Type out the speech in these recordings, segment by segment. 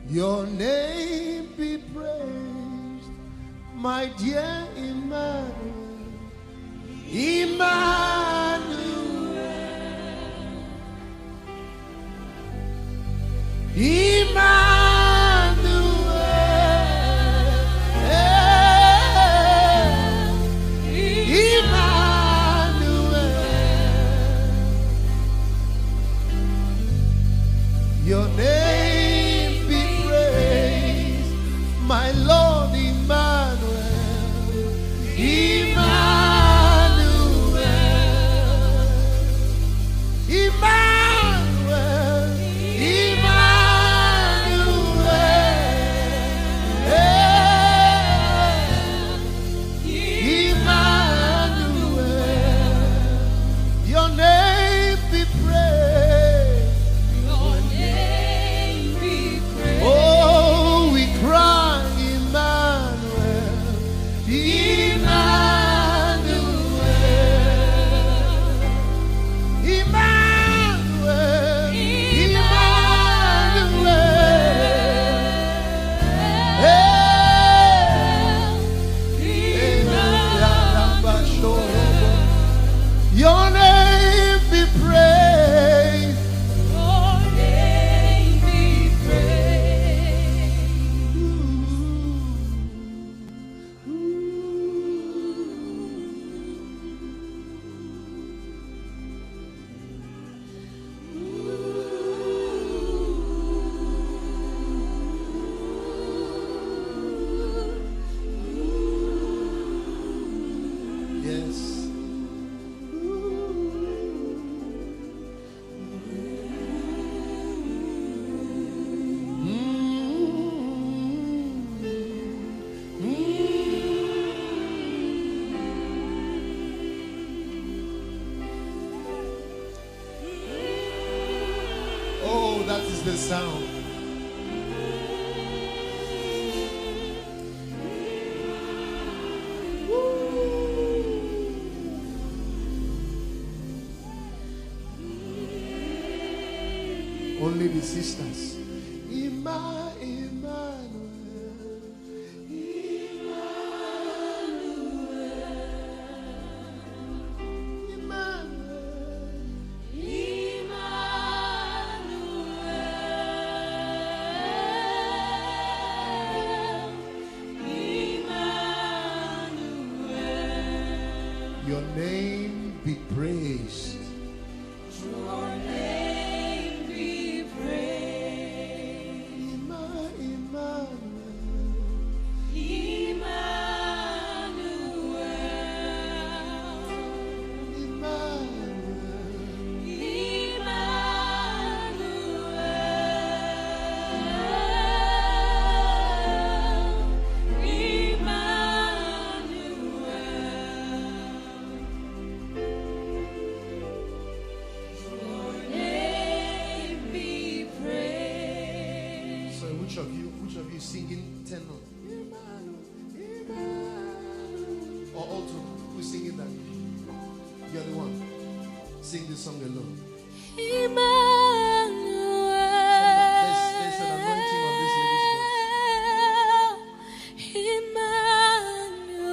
Your name be praised, my dear Emmanuel. Emmanuel. Emmanuel. Emmanuel. Your name be praised, my Lord Emmanuel. Emmanuel. Emmanuel. Your name be praised. Your name be praised. Oh, we cry, Emmanuel. Emmanuel. Emmanuel. Your name be praised. Your name be praised. Yes. Oh, that is the sound. Only the sisters. Your name be praised. Your name be praised. Emmanuel. Which of you singing tenor? Or alto? Who's singing that? You're the one. Sing this song alone. Emmanuel. There's an anointing on this lady's voice. Emmanuel.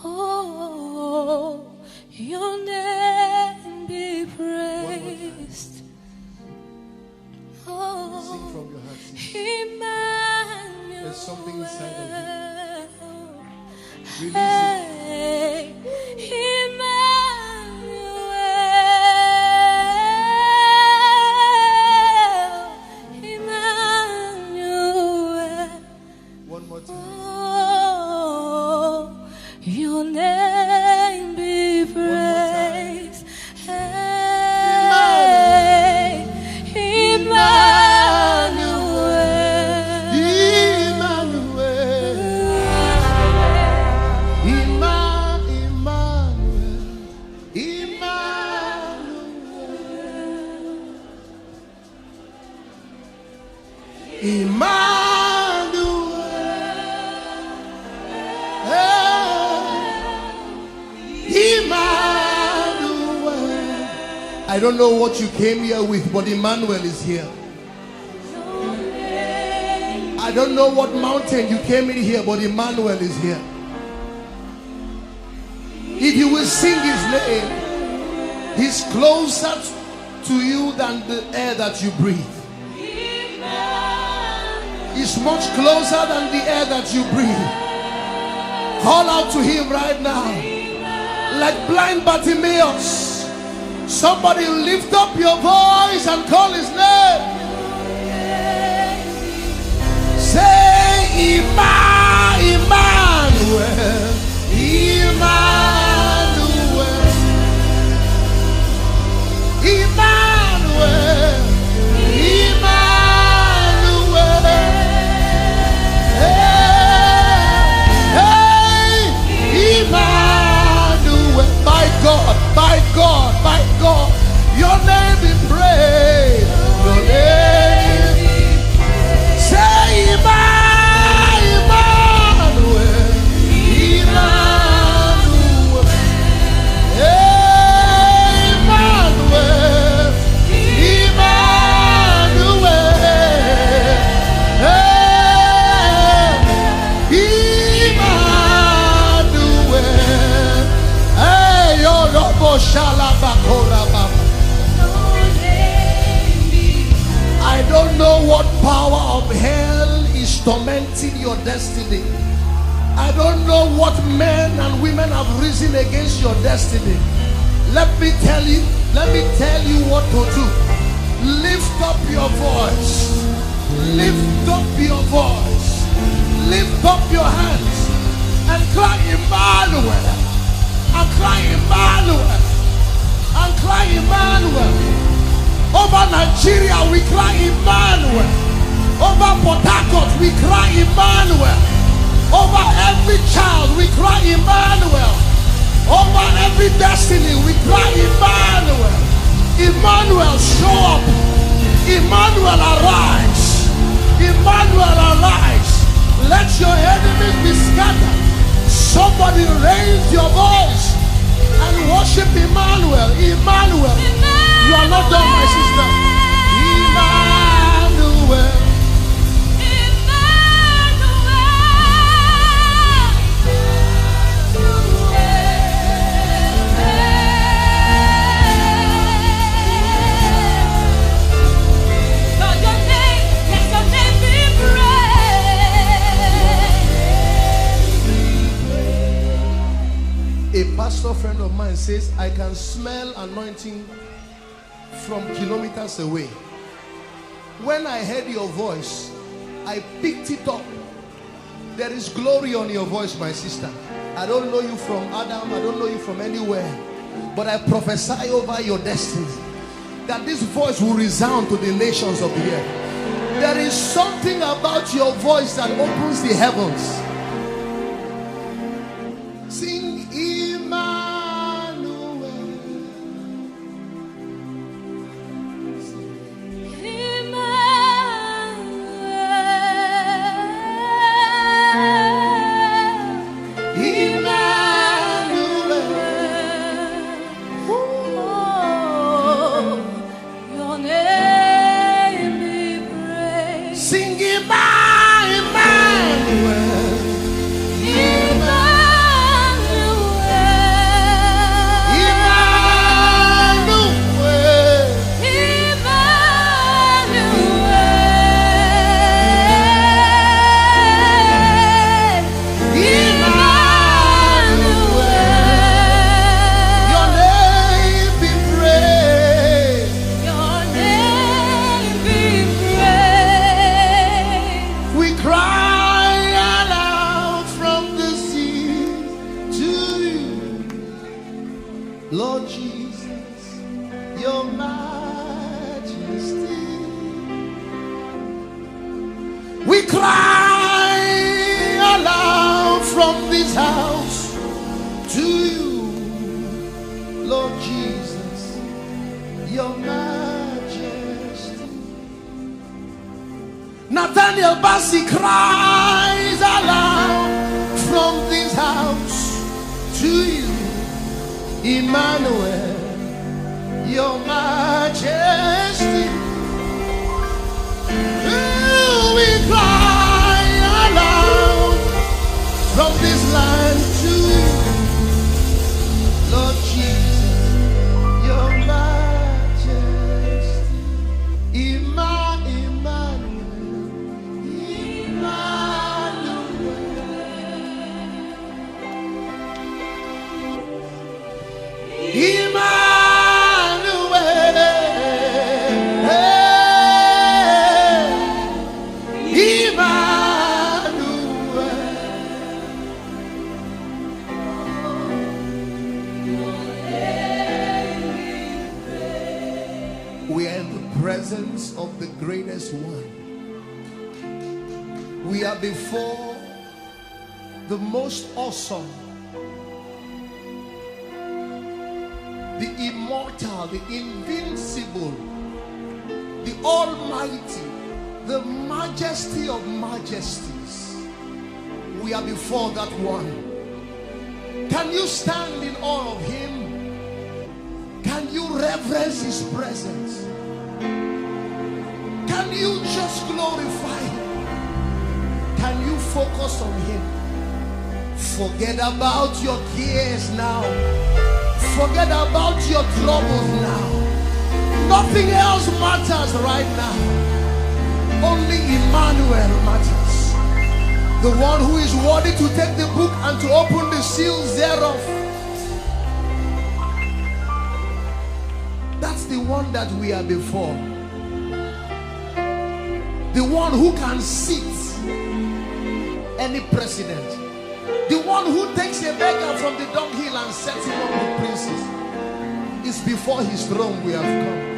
Oh, your name be praised. Sing from your heart. Sing. Emmanuel. There's something inside of you. Release it. Emmanuel. One more time. Oh, your name be praised. Hey, Emmanuel. Emmanuel. I don't know what you came here with, but Emmanuel is here. I don't know what mountain you came in here, but Emmanuel is here. If you will sing his name, he's closer to you than the air that you breathe. He's much closer than the air that you breathe. Call out to him right now. Like blind Bartimaeus, somebody lift up your voice and call his name. Say Emmanuel, Emmanuel, Emmanuel, Emmanuel. Hey, Emmanuel. By God, by God, by God, your name be praised. Your name be praised. Say Emmanuel, Emmanuel. Hey, Emmanuel, Emmanuel. Hey, Emmanuel. Hey, yo, Robo Shalabakora Baba. I don't know what power of hell is tormenting your destiny. I don't know what men and women have risen against your destiny. Let me tell you what to do. Lift up your voice. Lift up your voice. Lift up your hands and cry Emmanuel. And cry Emmanuel. And cry Emmanuel. Over Nigeria we cry Emmanuel. Over Port Harcourt we cry Emmanuel. Over every child we cry Emmanuel. Over every destiny we cry Emmanuel. Emmanuel, show up. Emmanuel, arise. Emmanuel, arise. Let your enemies be scattered. Somebody raise your voice and worship Emmanuel. Emmanuel. You are not done, my sister. Emmanuel. A pastor friend of mine says, I can smell anointing from kilometers away. When I heard your voice, I picked it up. There is glory on your voice, my sister. I don't know you from Adam, I don't know you from anywhere, but I prophesy over your destiny that this voice will resound to the nations of the earth. There is something about your voice that opens the heavens. Sing Lord Jesus, your majesty. We cry aloud from this house to you, Lord Jesus, your majesty. Nathaniel Bassey cries aloud from this house to you, Emmanuel, Your majesty. We cry aloud from this land to Lord Jesus, your majesty. We are in the presence of the greatest one. We are before the most awesome, the immortal, the invincible, the almighty, the majesty of majesties. We are before that one. Can you stand in awe of him? Can you reverence his presence? Can you just glorify him? Can you focus on him? Forget about your cares now. Forget about your troubles now. Nothing else matters right now. Only Emmanuel matters. The one who is worthy to take the book and to open the seals thereof. That's the one that we are before. The one who can seat any president. The one who takes a beggar from the dunghill and sets him up with princes. It's before his throne we have come.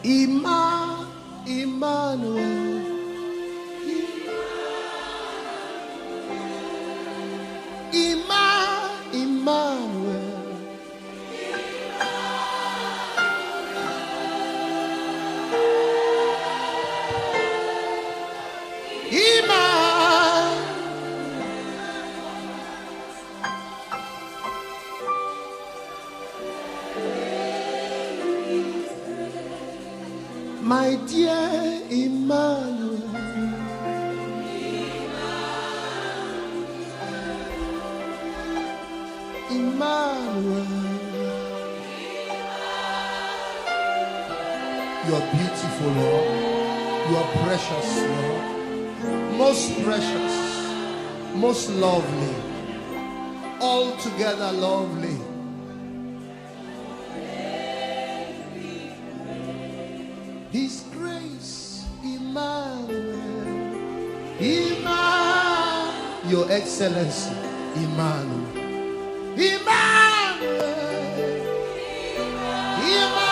Emmanuel. Emmanuel. My dear Emmanuel. Emmanuel. You are beautiful, Lord. You are precious, Lord. Most precious, most lovely, altogether lovely. His grace, Emmanuel, Emmanuel, Your Excellency, Emmanuel, Emmanuel, Emmanuel.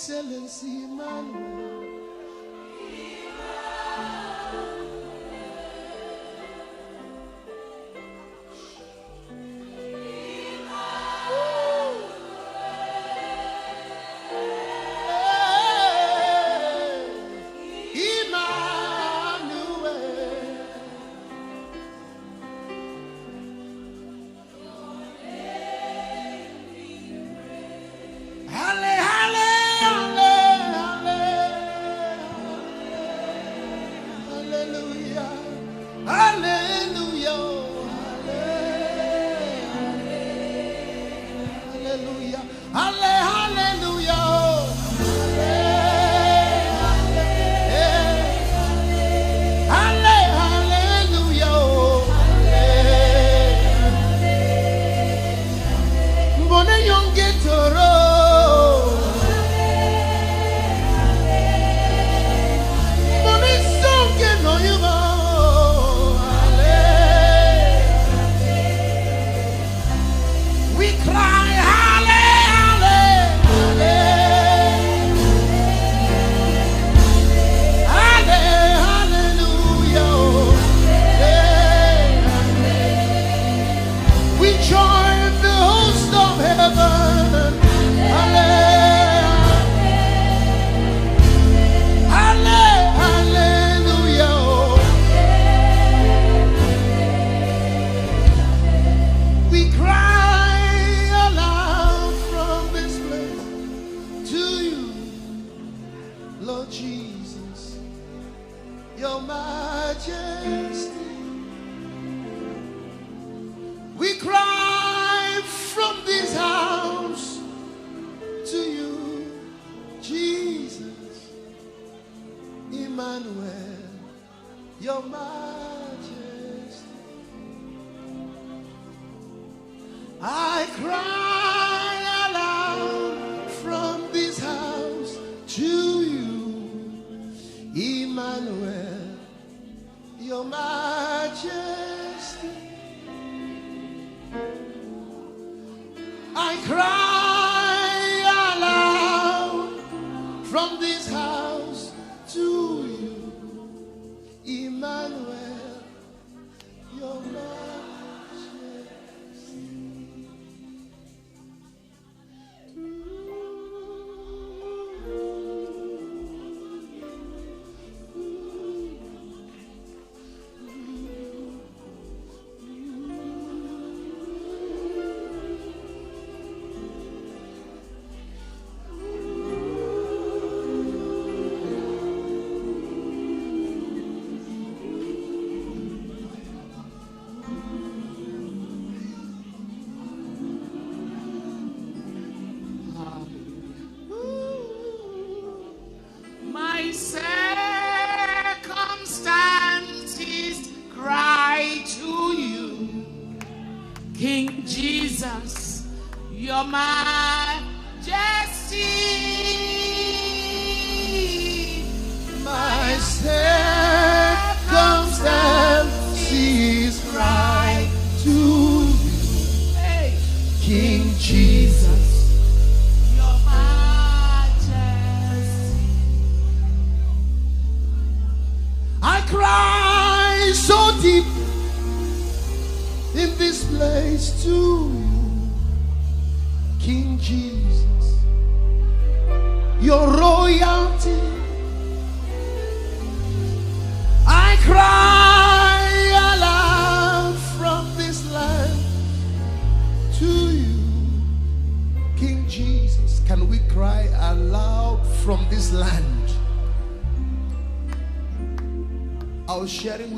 Excellency, Emmanuel.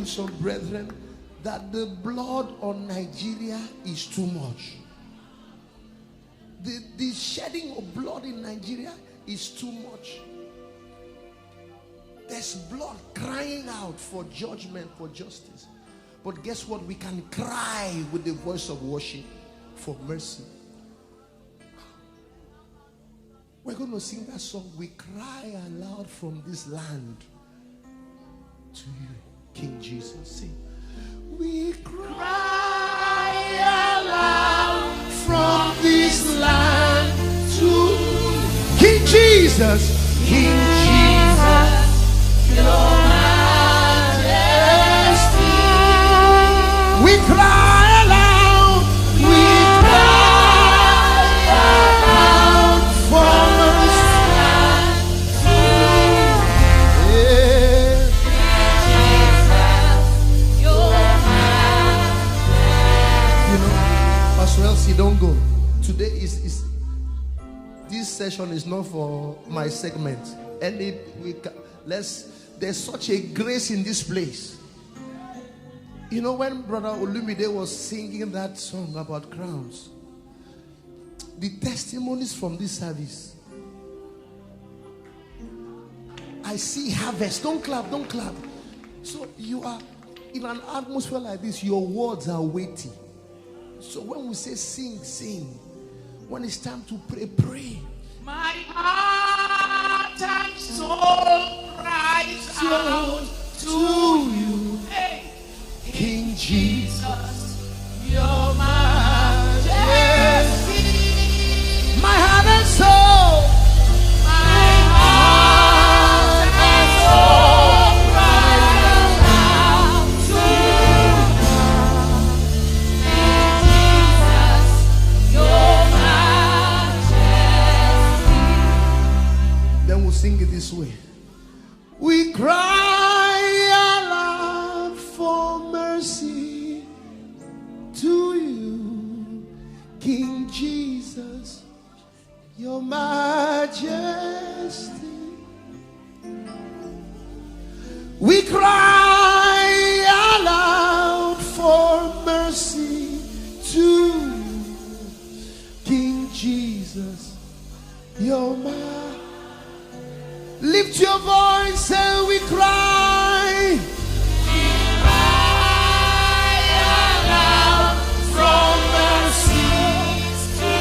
Some brethren, that the blood on Nigeria is too much. The shedding of blood in Nigeria is too much. There's blood crying out for judgment, for justice. But guess what? We can cry with the voice of worship for mercy. We're going to sing that song. We cry aloud from this land to you, King Jesus. Sing. We cry aloud from this land to King Jesus. Jesus, King Jesus, Your Majesty. We cry aloud, we cry aloud for mercy. You know, Pastor Elsie, don't go. Today is this session is not for my segment. There's such a grace in this place. You know, when Brother Olumide was singing that song about crowns, the testimonies from this service, I see harvest. Don't clap, don't clap. So you are in an atmosphere like this, your words are weighty. So when we say sing, sing. When it's time to pray, pray. My heart and soul cries out to you, hey, King Jesus, Your Majesty. my heart and soul, My heart and soul cries out to you, Jesus, Your Majesty. then we'll sing it this way. We cry aloud for mercy to you, King Jesus, Your Majesty. We cry aloud for mercy to you, King Jesus, Your Majesty. Lift your voice and we cry. From mercies to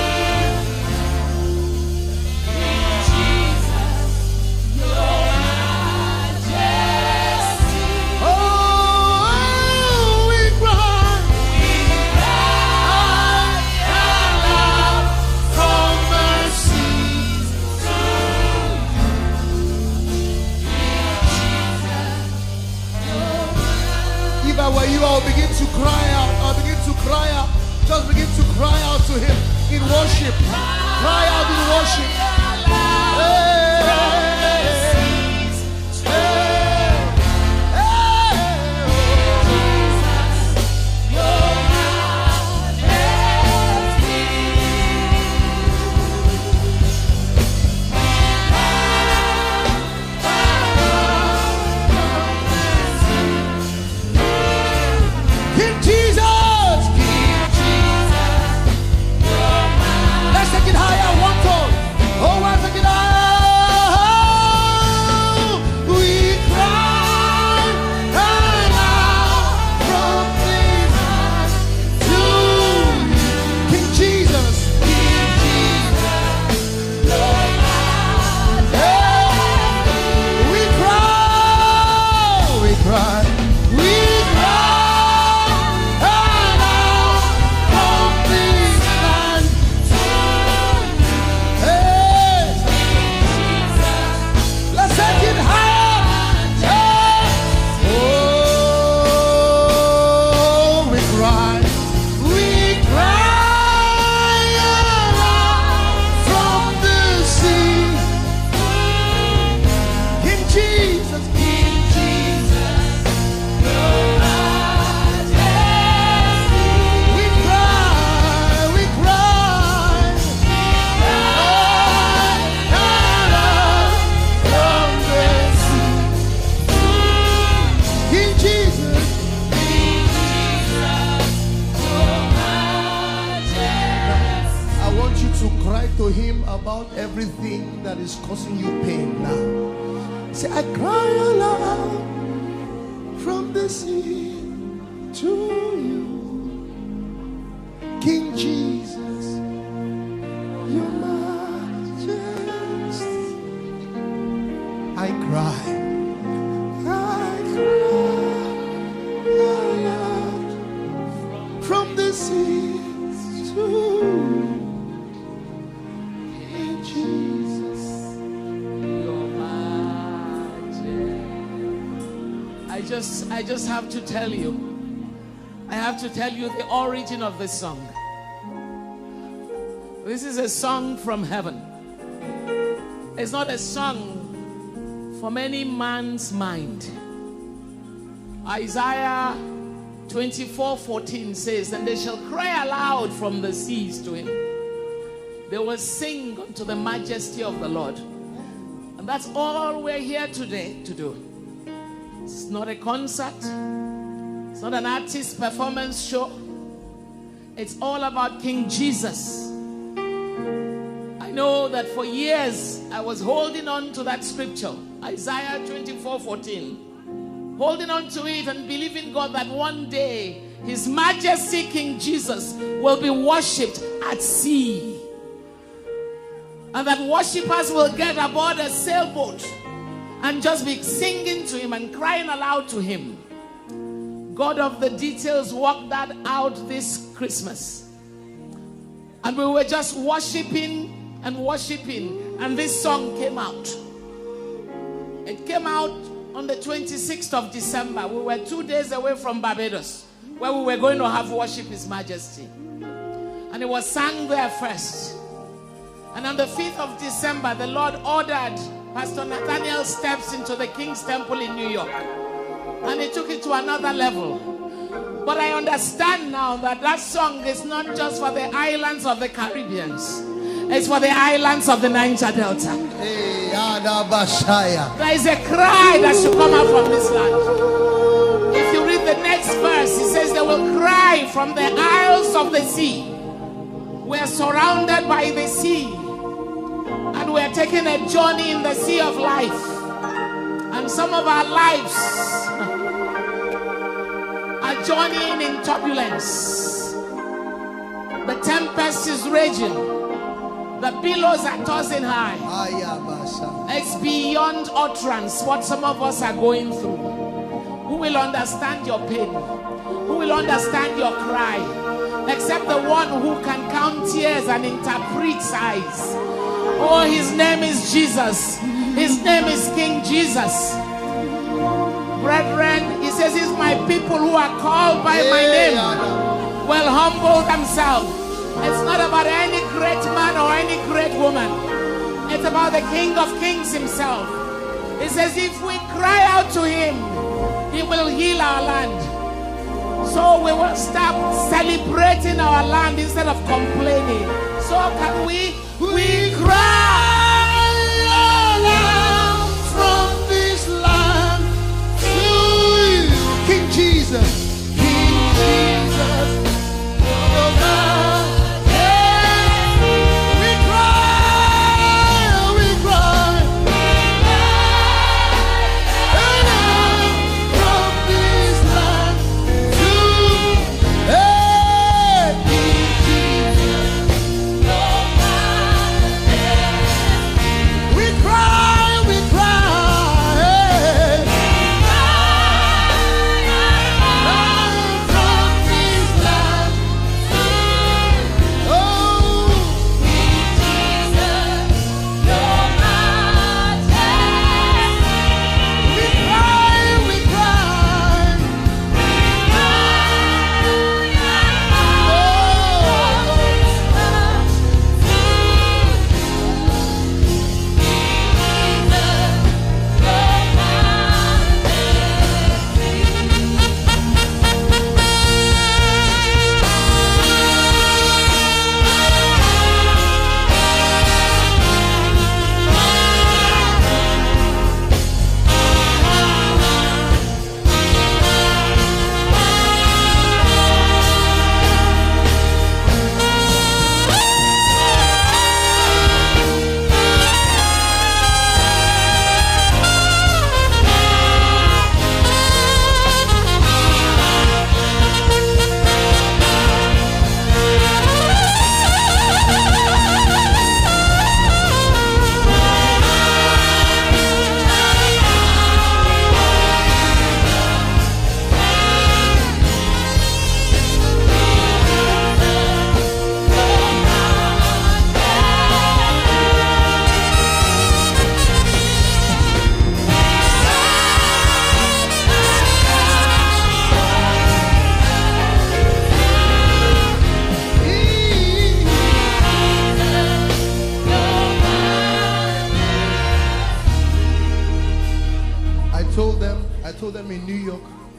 Jesus, Your Majesty. Oh, we cry. From mercies to If I were you, I'll begin to cry out. I'll begin to cry out. Just begin to cry out to Him in worship. Cry out in worship. King Jesus, let's take it higher, one tone. Oh, let's take it higher. We cry aloud from this heart to you, King Jesus. We cry, we cry. We cry aloud from this land to you. Hey, let's take it higher. Hey. Oh, we cry aloud from the sea. King Jesus, we cry aloud from the sea. King Jesus, I want you to cry to Him about everything that is causing you pain now. Say, I cry aloud from the sea to you, King Jesus, Your Majesty. I cry aloud from the sea to you, King Jesus. I just have to tell you. I have to tell you the origin of this song. This is a song from heaven. It's not a song from any man's mind. Isaiah 24:14 says, and they shall cry aloud from the seas to him. They will sing unto the majesty of the Lord. And that's all we're here today to do. It's not a concert. It's not an artist performance show. It's all about King Jesus. I know that for years I was holding on to that scripture, Isaiah 24:14. Holding on to it and believing God that one day His Majesty King Jesus will be worshipped at sea. And that worshippers will get aboard a sailboat and just be singing to Him and crying aloud to Him. God of the details worked that out this Christmas. And we were just worshiping and worshiping, and this song came out. It came out on the 26th of December. We were 2 days away from Barbados, where we were going to have worship His Majesty. And it was sung there first. And on the 5th of December, the Lord ordered Pastor Nathaniel steps into the King's Temple in New York. And He took it to another level. But I understand now that that song is not just for the islands of the Caribbean. It's for the islands of the Niger Delta. There is a cry that should come out from this land. If you read the next verse, it says they will cry from the isles of the sea. We are surrounded by the sea. And we are taking a journey in the sea of life. And some of our lives are journeying in turbulence. The tempest is raging. The billows are tossing high. It's beyond utterance what some of us are going through. Who will understand your pain? Who will understand your cry? Except the one who can count tears and interpret sighs. Oh, His name is Jesus. His name is King Jesus. Brethren, He says, it's my people who are called by my name will humble themselves. It's not about any great man or any great woman. It's about the King of Kings Himself. He says, if we cry out to Him, He will heal our land. So we will stop celebrating our land instead of complaining. So can we cry aloud from this land to you, King Jesus, King Jesus.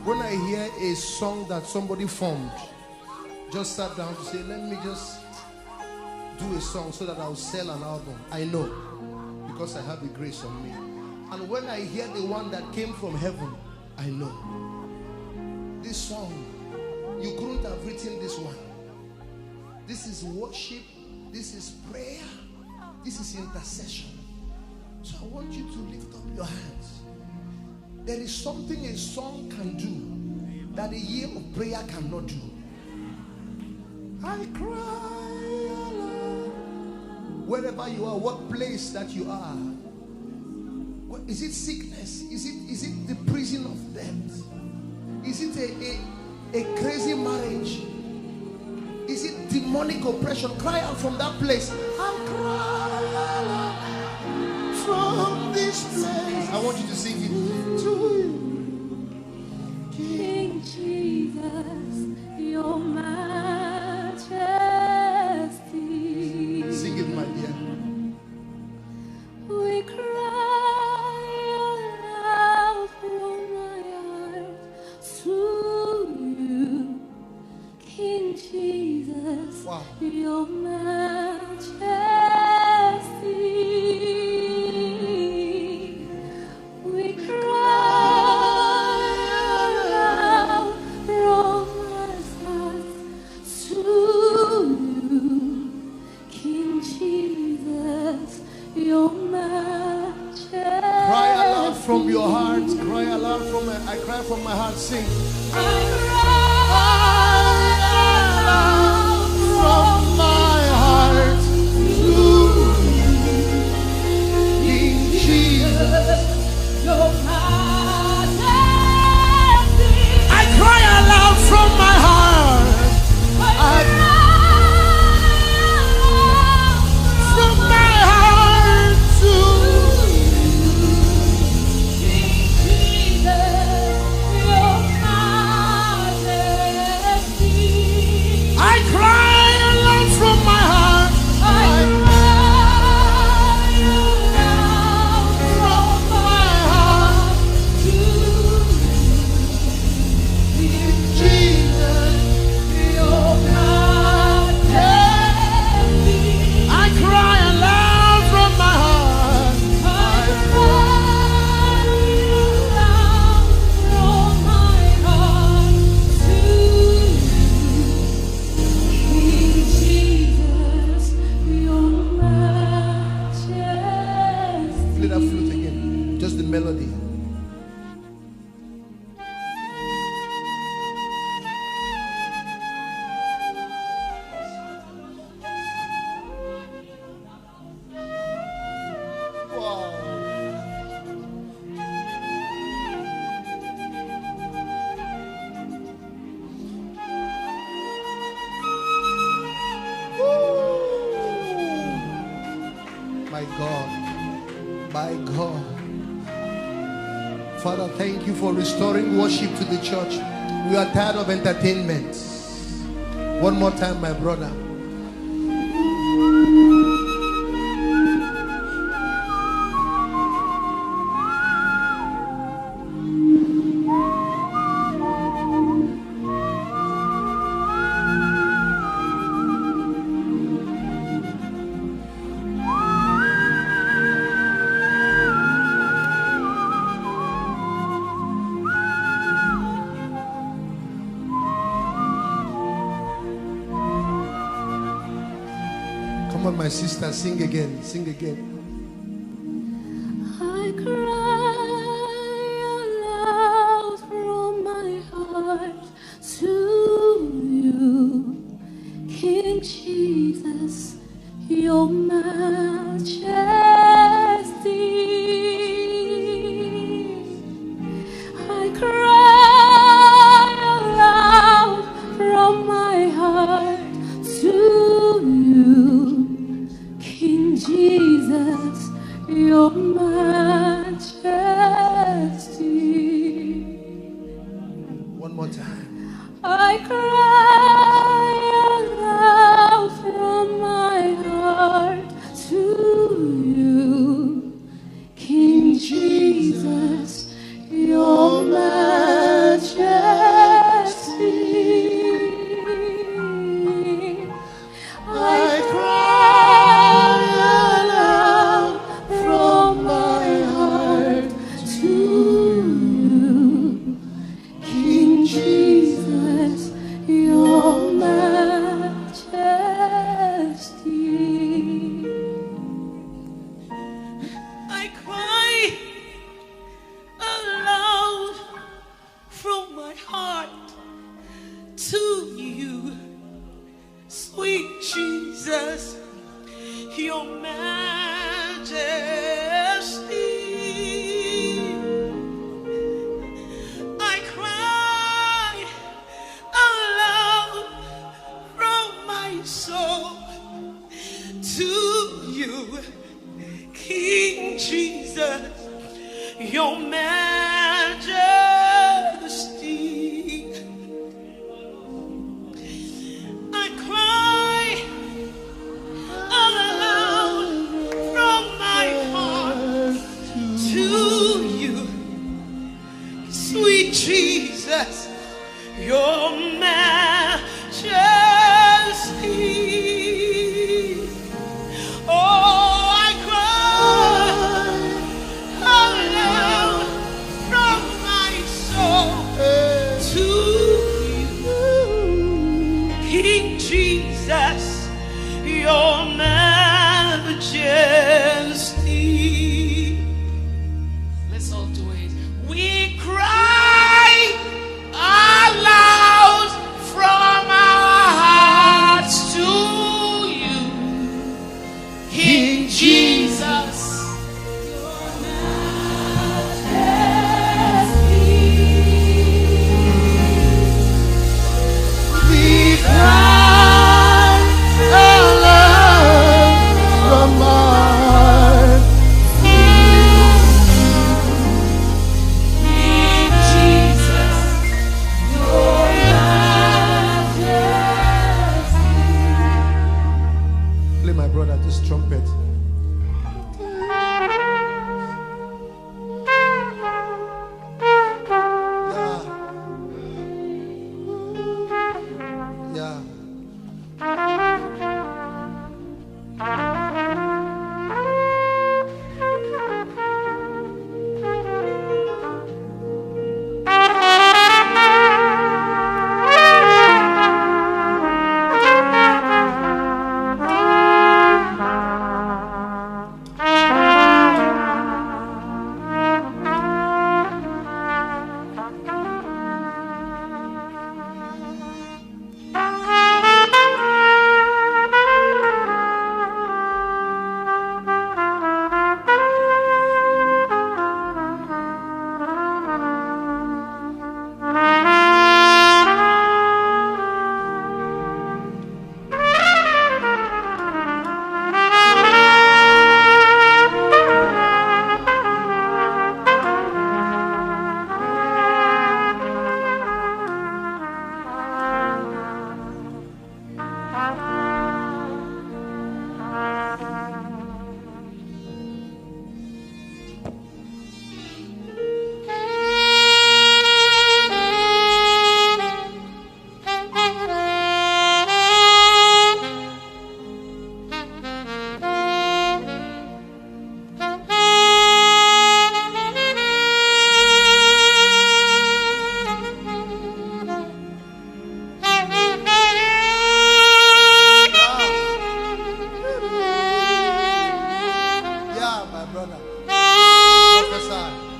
When I hear a song that somebody formed, just sat down to say, let me just do a song so that I'll sell an album. I know, because I have the grace on me. And when I hear the one that came from heaven, I know. This song, you couldn't have written this one. This is worship. This is prayer. This is intercession. So I want you to lift up your hands. There is something a song can do that a year of prayer cannot do. I cry aloud. Wherever you are, what place that you are. Is it sickness? Is it the prison of death? Is it a crazy marriage? Is it demonic oppression? Cry out from that place. I cry aloud from this place. I want you to sing it to you. King Jesus, your majesty. Sing it, my dear. We cry aloud from my heart to you, King Jesus, Wow. your majesty. We cry aloud from my heart to you, King Jesus, your majesty. Cry aloud from your heart. Cry aloud from my, I cry from my heart. Sing. I cry aloud From my heart to King Jesus. your majesty. I cry aloud from my heart. From my heart to I cry aloud from my heart. Jesus. I cry aloud from my heart. Play that flute again. Just the melody. My God, my God. Father, thank you for restoring worship to the church. We are tired of entertainment. One more time, my brother. Come on, my sister, sing again, sing again. I cry aloud from my heart to you, King Jesus, your majesty. I cry aloud from my heart to you, King Jesus, your majesty. One more time. I cry aloud from my heart to you, King Jesus, your majesty. Jesus, your majesty. I cry aloud from my heart to you, sweet Jesus, your majesty. I cry aloud from my soul to you, King Jesus, your majesty. I cry aloud from my heart to you, sweet Jesus, your majesty. Oh, I cry aloud from my soul to you, King Jesus, your majesty. Let's all do it. We cry aloud from our hearts to you, King Jesus. We cry aloud from our King Jesus, your majesty. Play my brother this trumpet. Yeah. Yeah, my brother. Prophesy.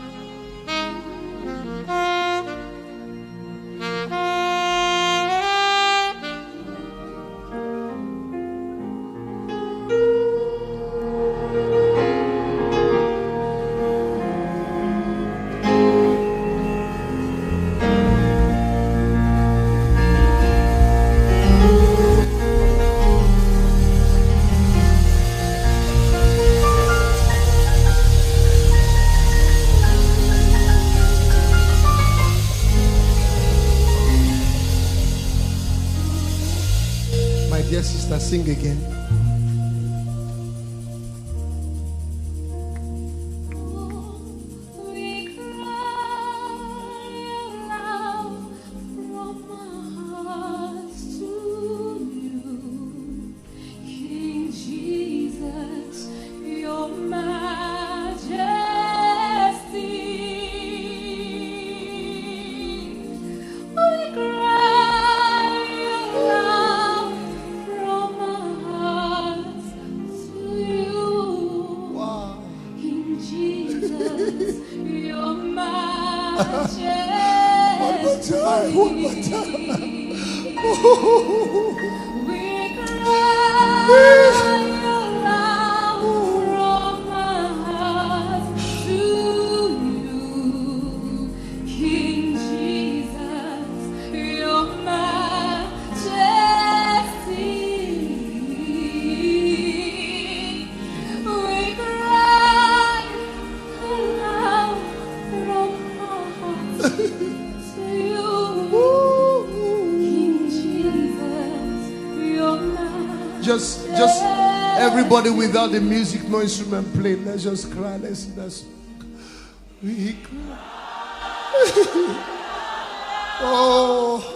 My dear sister, sing again. We cry aloud from our hearts to you, King Jesus, your majesty. We cry one more time. We cry aloud from our hearts to you, King Jesus, your majesty. We cry aloud from our hearts to you, King Jesus, your majesty. Just everybody without the music, no instrument playing. Let's just cry. Let's we cry. Oh.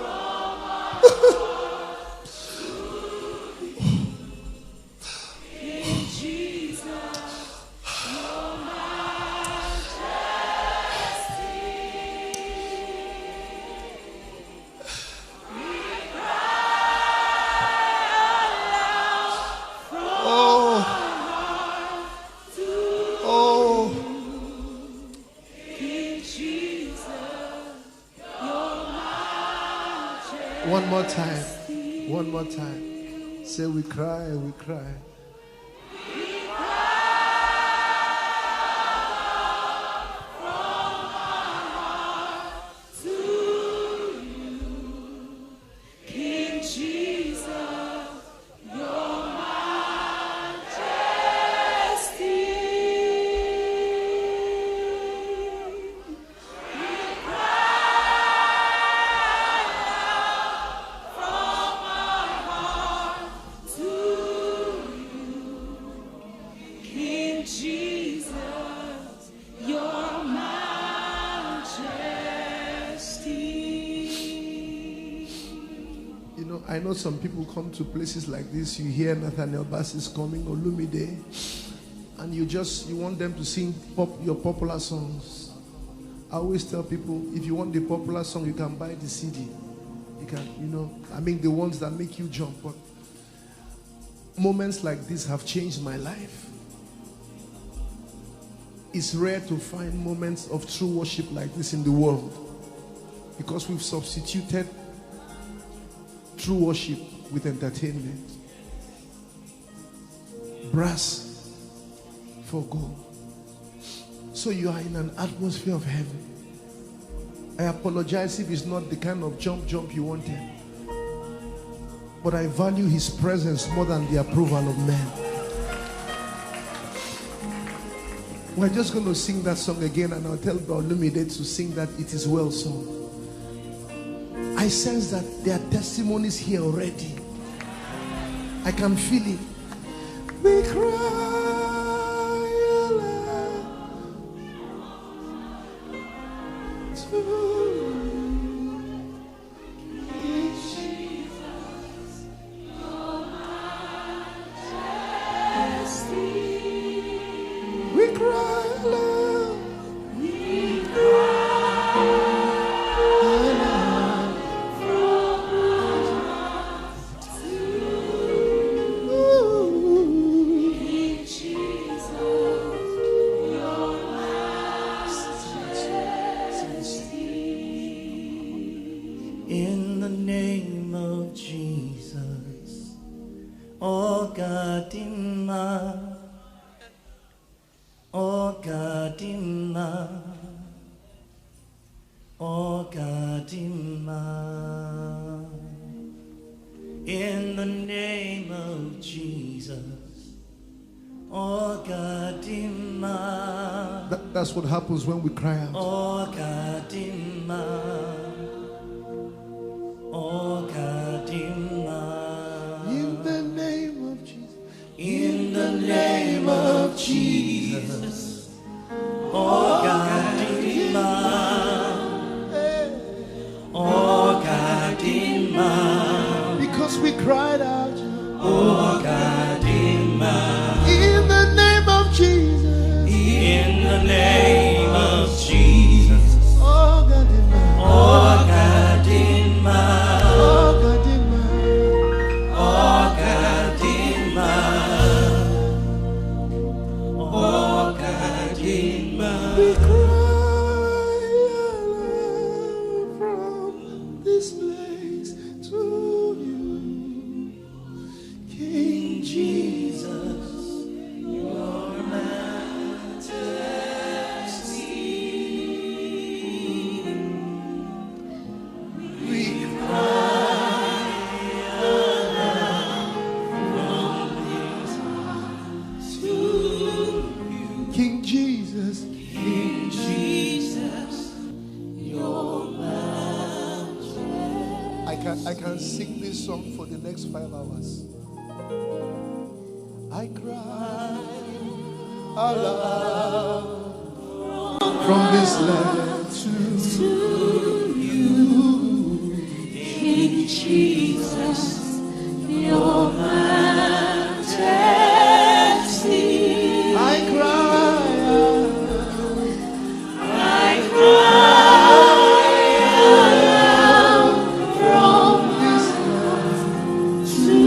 One more time. Say we cry, we cry. King Jesus, your I know some people come to places like this, you hear Nathaniel Bassey is coming, or Lumide, and you want them to sing your popular songs. I always tell people, if you want the popular song, you can buy the CD. You can, the ones that make you jump. But moments like this have changed my life. It's rare to find moments of true worship like this in the world, because we've substituted true worship with entertainment. Brass for gold. So you are in an atmosphere of heaven. I apologize if it's not the kind of jump you wanted, but I value his presence more than the approval of men. We're just going to sing that song again, and I'll tell Brother Lumide to sing that It Is Well song. I sense that there are testimonies here already. I can feel it. We cry aloud to King Jesus, your majesty. We cry aloud. We cry. In the name of Jesus, oh Gadima, oh Gadima, oh Gadima. In the name of Jesus, oh Gadima. That's what happens when we cry out. Oh Gadima. Oh Gadima. In the name of Jesus. In the name of Jesus. Oh Gadima. Oh Gadima. Because we cried out. Oh Gadima. In the name of Jesus. In the name of Jesus. Oh Gadima. Oh Gadima. this place to you, King Jesus, your majesty. We cry aloud from these hearts to you, King Jesus, King Jesus, your majesty. I can sing this song for the next 5 hours. I cry aloud from this land to you, King Jesus, your majesty. I cry aloud from this land to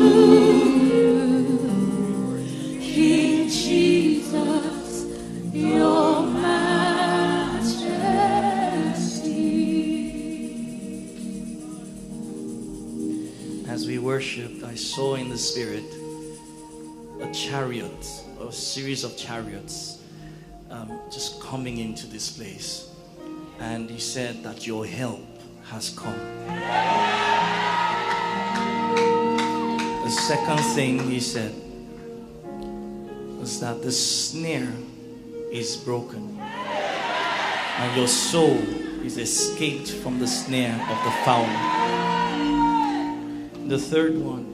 King Jesus, your majesty. As we worshiped, I saw in the spirit a chariot, a series of chariots just coming into this place. And he said that your help has come. The second thing he said was that the snare is broken and your soul is escaped from the snare of the fowler. The third one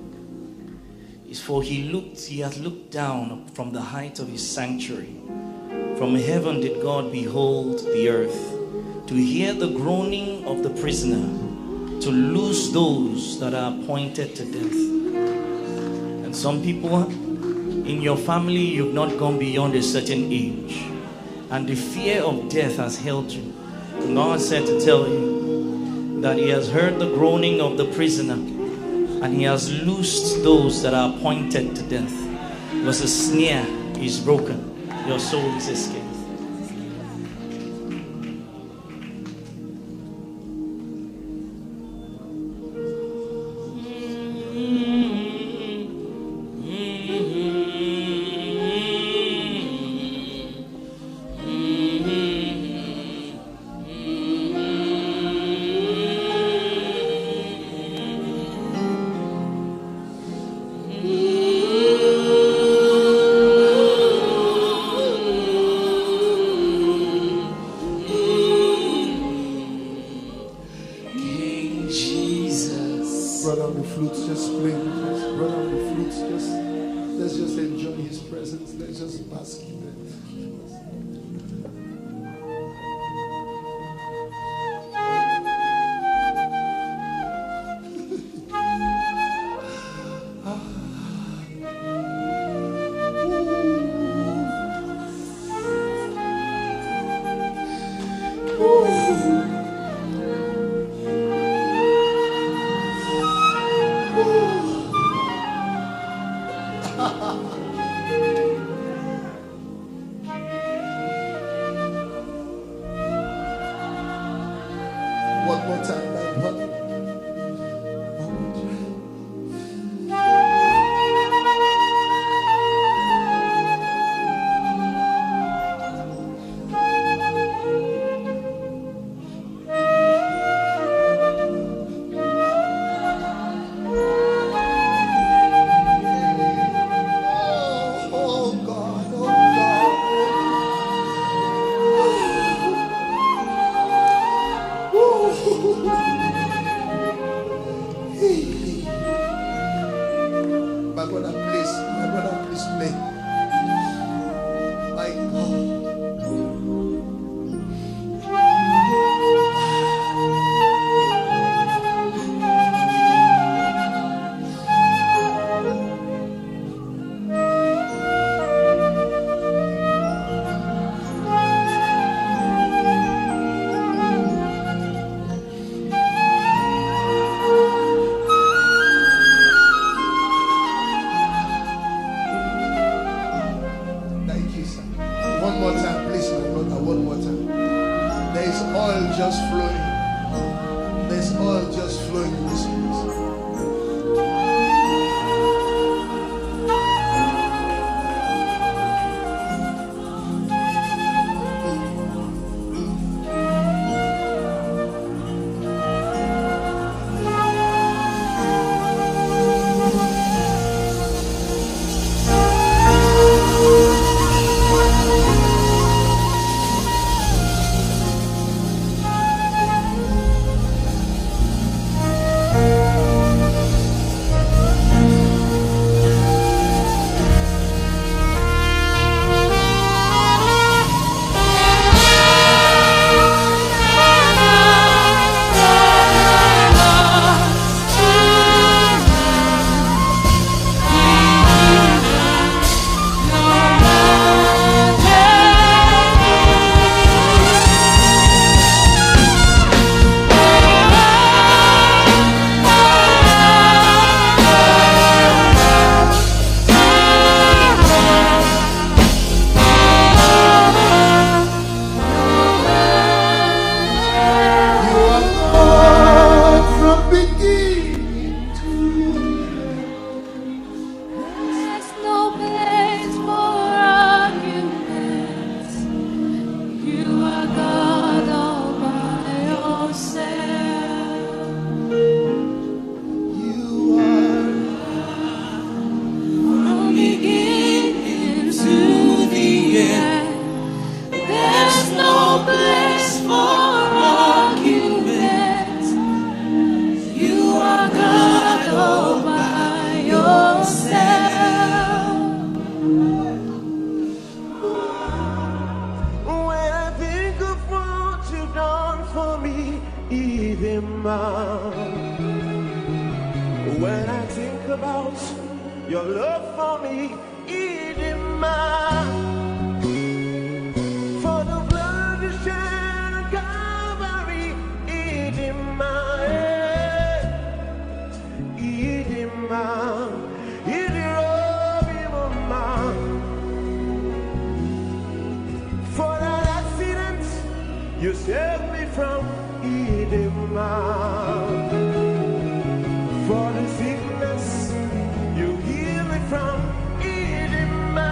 is for he had looked down from the height of his sanctuary. From heaven did God behold the earth, to hear the groaning of the prisoner, to loose those that are appointed to death. And some people in your family, you've not gone beyond a certain age, and the fear of death has held you. And God said to tell you that he has heard the groaning of the prisoner, and he has loosed those that are appointed to death. Because the snare is broken, your soul is escaped. brother on the flutes, just play with us. Brother on the flutes, let's just enjoy his presence. Let's just bask in it. oil just flowing in this place. When I think about your love for me, Edema, for the blood you shed on Calvary, Edema, Edema, Edema, for that accident you saved me from, Edema. For the sickness you heal me from, Edema.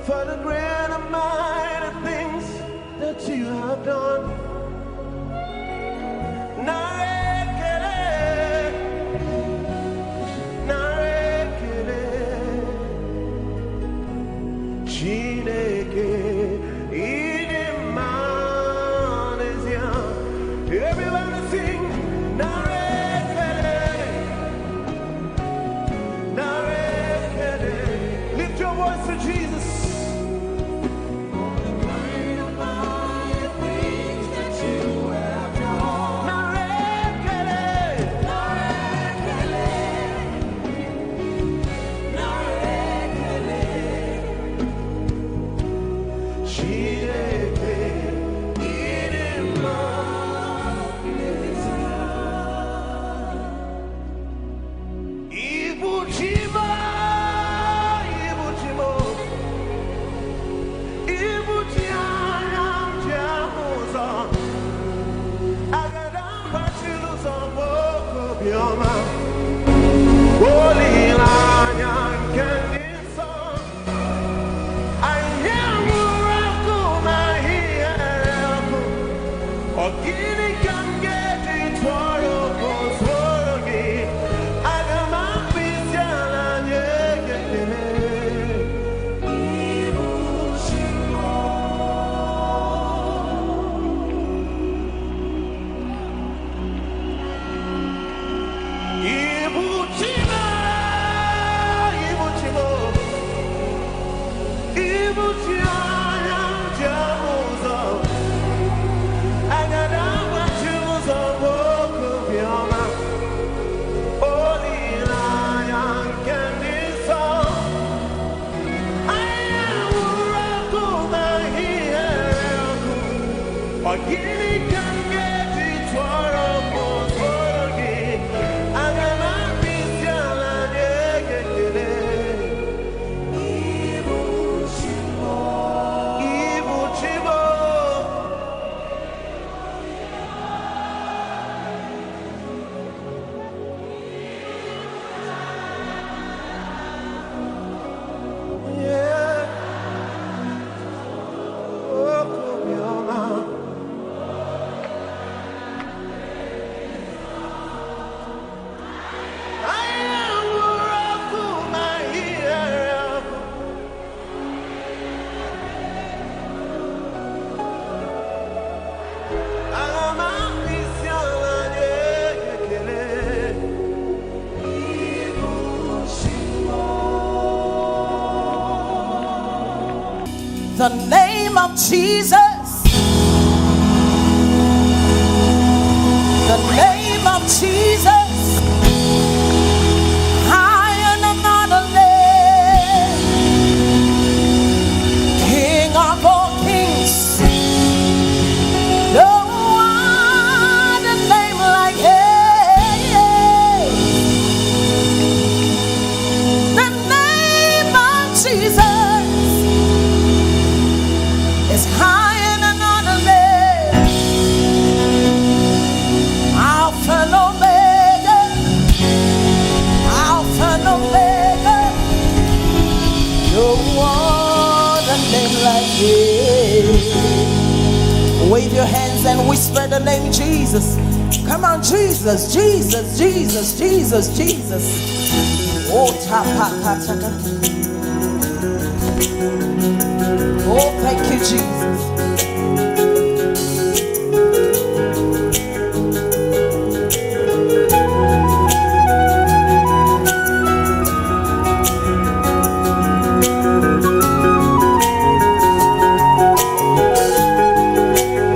for the great and mighty things that you have done. Everybody sing. Lift your voice to Jesus. The name of Jesus. The name of Jesus. Higher than another name. King of all kings. No other name like his. The name of Jesus. It's higher than another name. Alpha and Omega. Alpha and Omega. No other name like this. Wave your hands and whisper the name Jesus. Come on, Jesus, Jesus, Jesus, Jesus, Jesus. Oh, tapakataka. Oh, thank you, Jesus.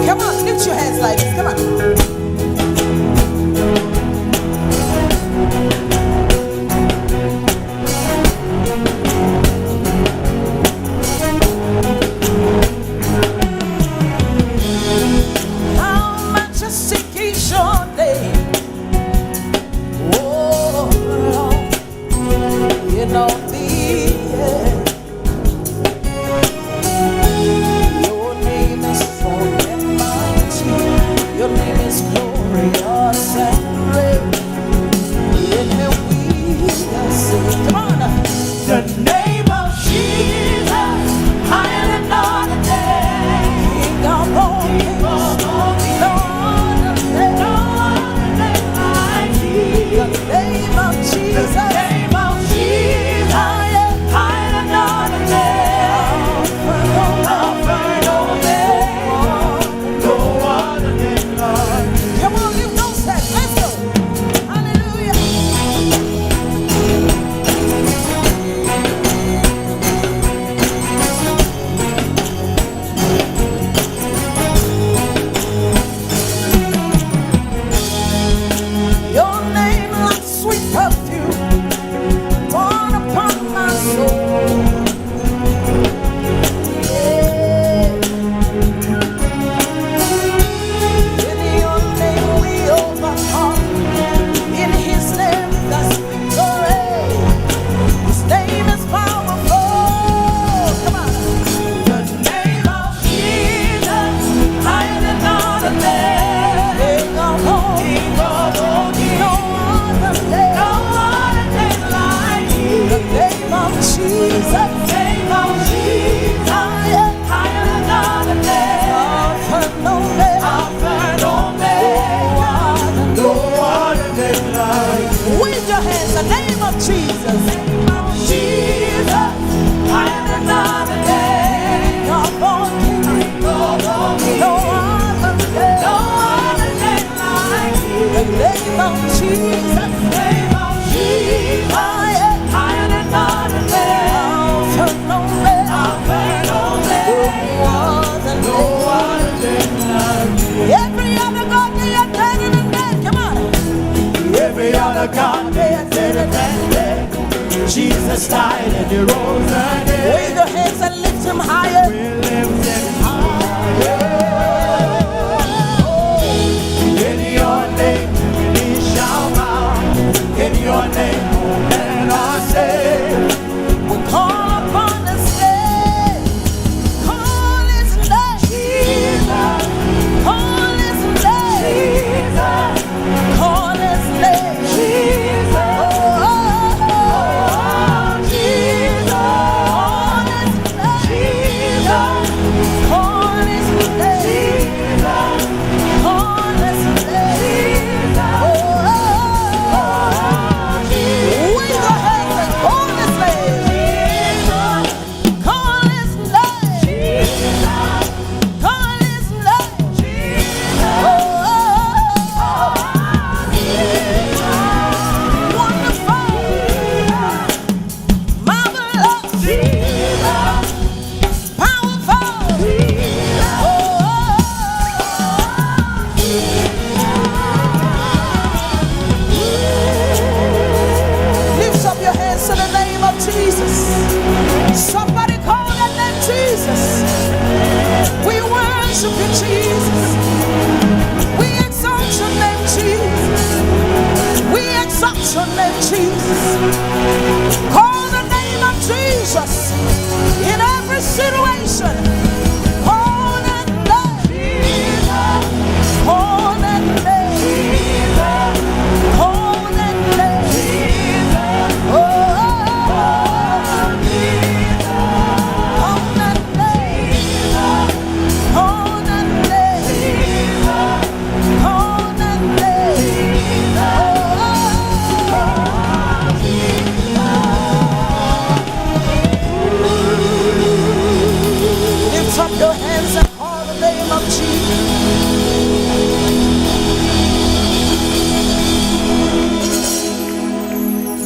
Come on, lift your hands like this. Come on. Jesus died and he rose again. Wave your hands and lift him higher. We lift him higher. In your name we shall bow. In your name and I say, We call upon his name. Call his name. Jesus, Call his name. Jesus, Call his name. Jesus, Oh, Jesus, call his name. Jesus, Call his name. Call his name. Oh, wave your hands and call his name. Call his name. Call his name. Wonderful, marvelous, powerful. Lift up your hands to the name of Jesus. Somebody call that name Jesus. We worship you, Jesus. We exalt your name, Jesus. We exalt your name, Jesus. Call the name of Jesus in every situation. Call that name. Call that name. Call that name. Oh, call that name. Call that name. Call that name. Lift up your hands and call the name of Jesus.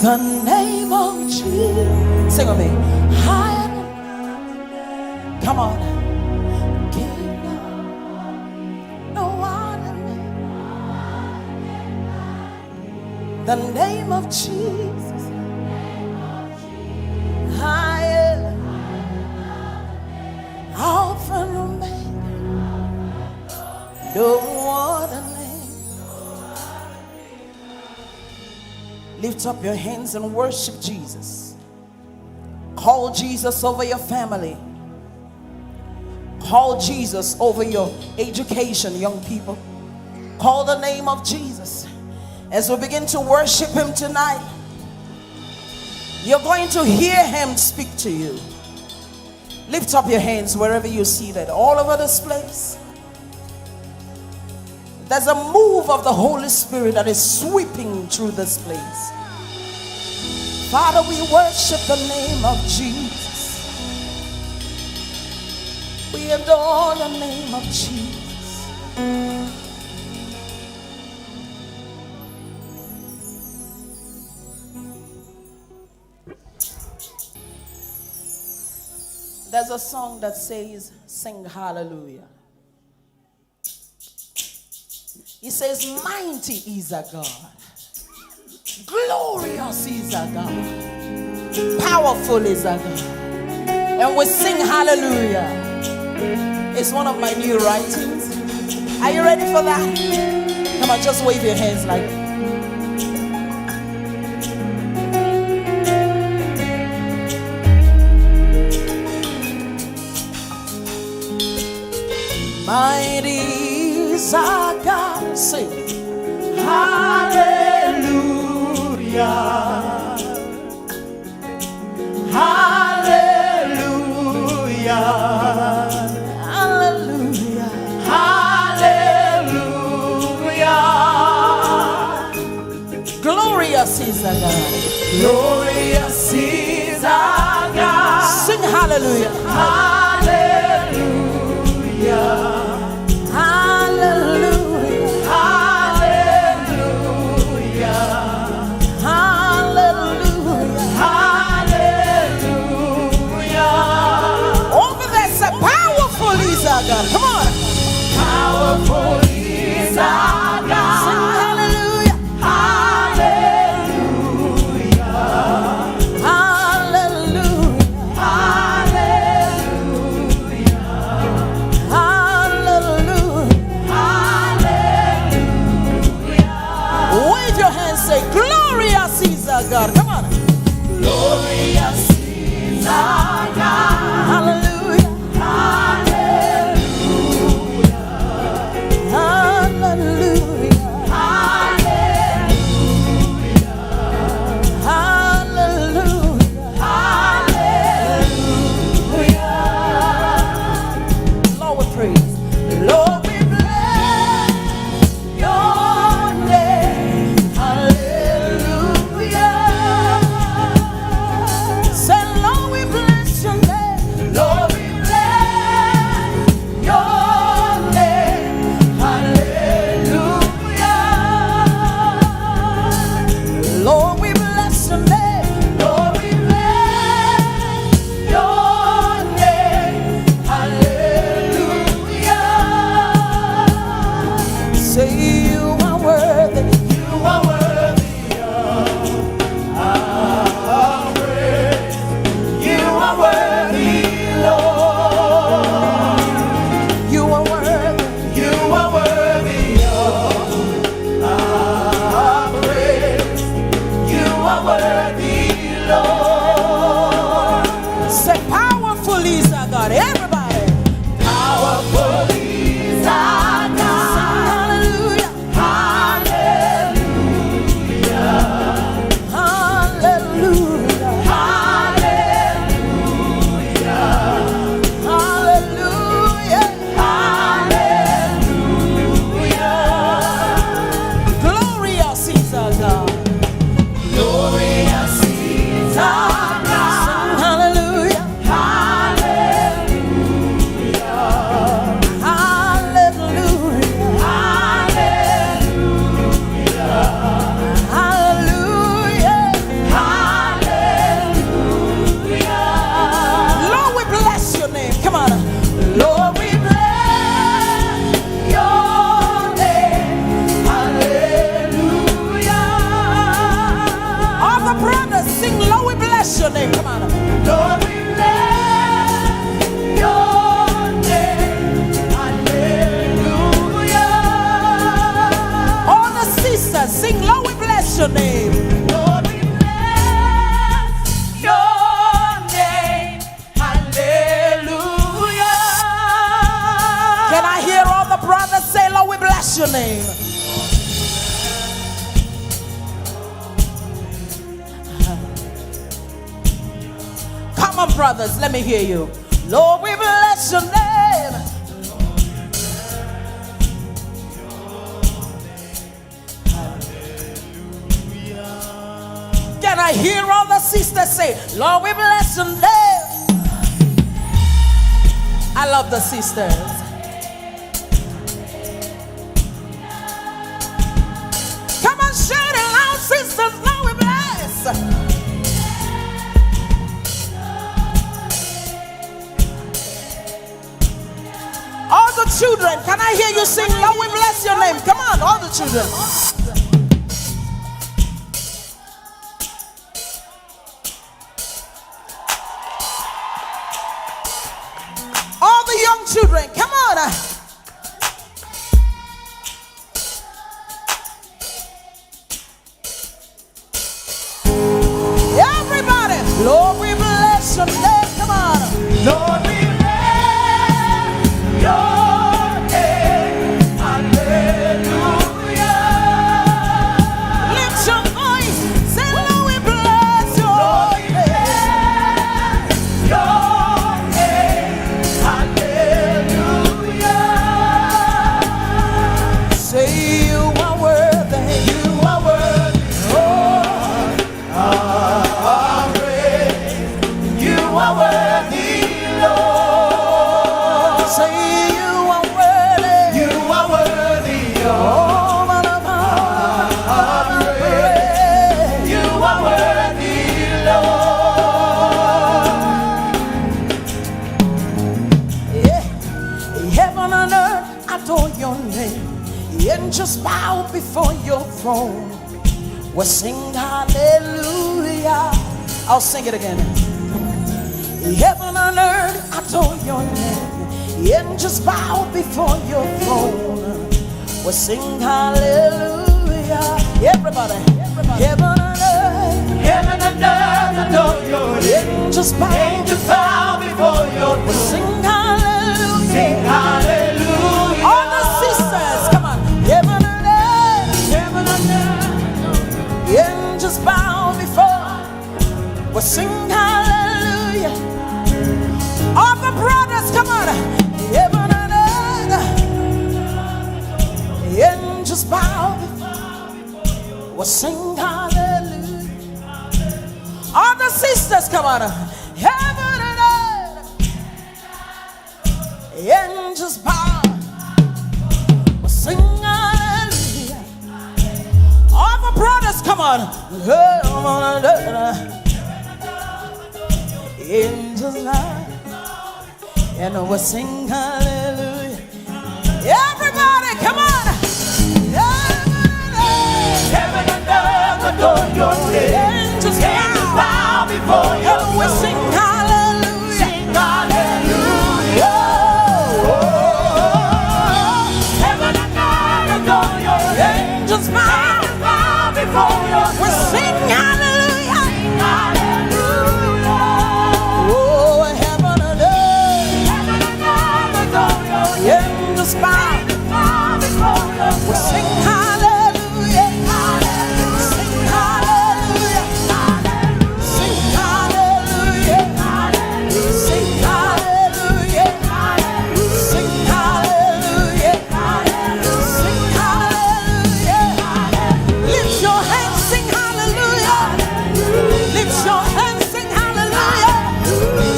The name of Jesus. Sing with me. Higher. Come on. No other name. The name of Jesus. Higher. Alpha and Omega. No other name. Lift up your hands and worship Jesus. Call Jesus over your family. Call Jesus over your education, young people. Call the name of Jesus. As we begin to worship him tonight, you're going to hear him speak to you. Lift up your hands wherever you're seated, all over this place. There's a move of the Holy Spirit that is sweeping through this place. Father, we worship the name of Jesus. We adore the name of Jesus. There's a song that says, sing hallelujah. He says, mighty is our God. Glorious is our God. Powerful is our God. And we sing hallelujah. It's one of my new writings. Are you ready for that? Come on, just wave your hands like that. Mighty is our God. Sing. Hallelujah. Hallelujah. Hallelujah. Hallelujah. Glorious is our God. Glorious is our God. Sing hallelujah. Hallelujah. Hallelujah. Hallelujah. Hallelujah. Hallelujah. Over there, say powerful is our God. Come on. Powerful is our God. Sing hallelujah. Hallelujah. Hallelujah. our God. Hallelujah. Your name. Come on, brothers, let me hear you. Lord, we bless your name. Can I hear all the sisters say, Lord, we bless your name? I love the sisters. Shout it loud, sisters, Lord, we bless. All the children, can I hear you sing, Lord, we bless your name? Come on, all the children. All the young children, come on. Lord, we bless your name. Come on. Lord, we bless your name. Hallelujah. Lift your voice. Say, Lord, we bless your name. Your name. Hallelujah. Say you are worthy. You are worthy. You are worthy, Lord. Say you are worthy. You are worthy, All of our praise. You are worthy, Lord. Yeah. Heaven and earth adore your name. Angels bow before your throne. We sing hallelujah. I'll sing it again. Heaven and earth adore your name. Angels bow before your throne. We sing hallelujah. Everybody. Heaven and earth. Heaven and earth adore your name. Angels bow. Angels bow before your throne. Sing hallelujah. Sing hallelujah. All the sisters, come on. Heaven and earth. Heaven and earth. Angels bow before. We'll sing hallelujah. All the brothers, come on. Heaven and earth. Angels bow before. We'll sing hallelujah. All the sisters, come on. Heaven and earth. Angels bow. We'll sing hallelujah. All the brothers, come on. Heaven and earth. Angels bow. And we'll sing hallelujah. Everybody, come on. Heaven and earth adore your name. Angels bow before your and we'll sing hallelujah. Sing hallelujah. Heaven and earth adore your name. Angels bow before your we'll sing hallelujah. Sing hallelujah. Oh, heaven and earth. Heaven and earth adore your name. Angels bow before your we'll sing hallelujah. Sing hallelujah. Sing hallelujah. Sing hallelujah. Sing hallelujah. Sing hallelujah. Lift your hands, sing hallelujah. Lift your hands, sing hallelujah.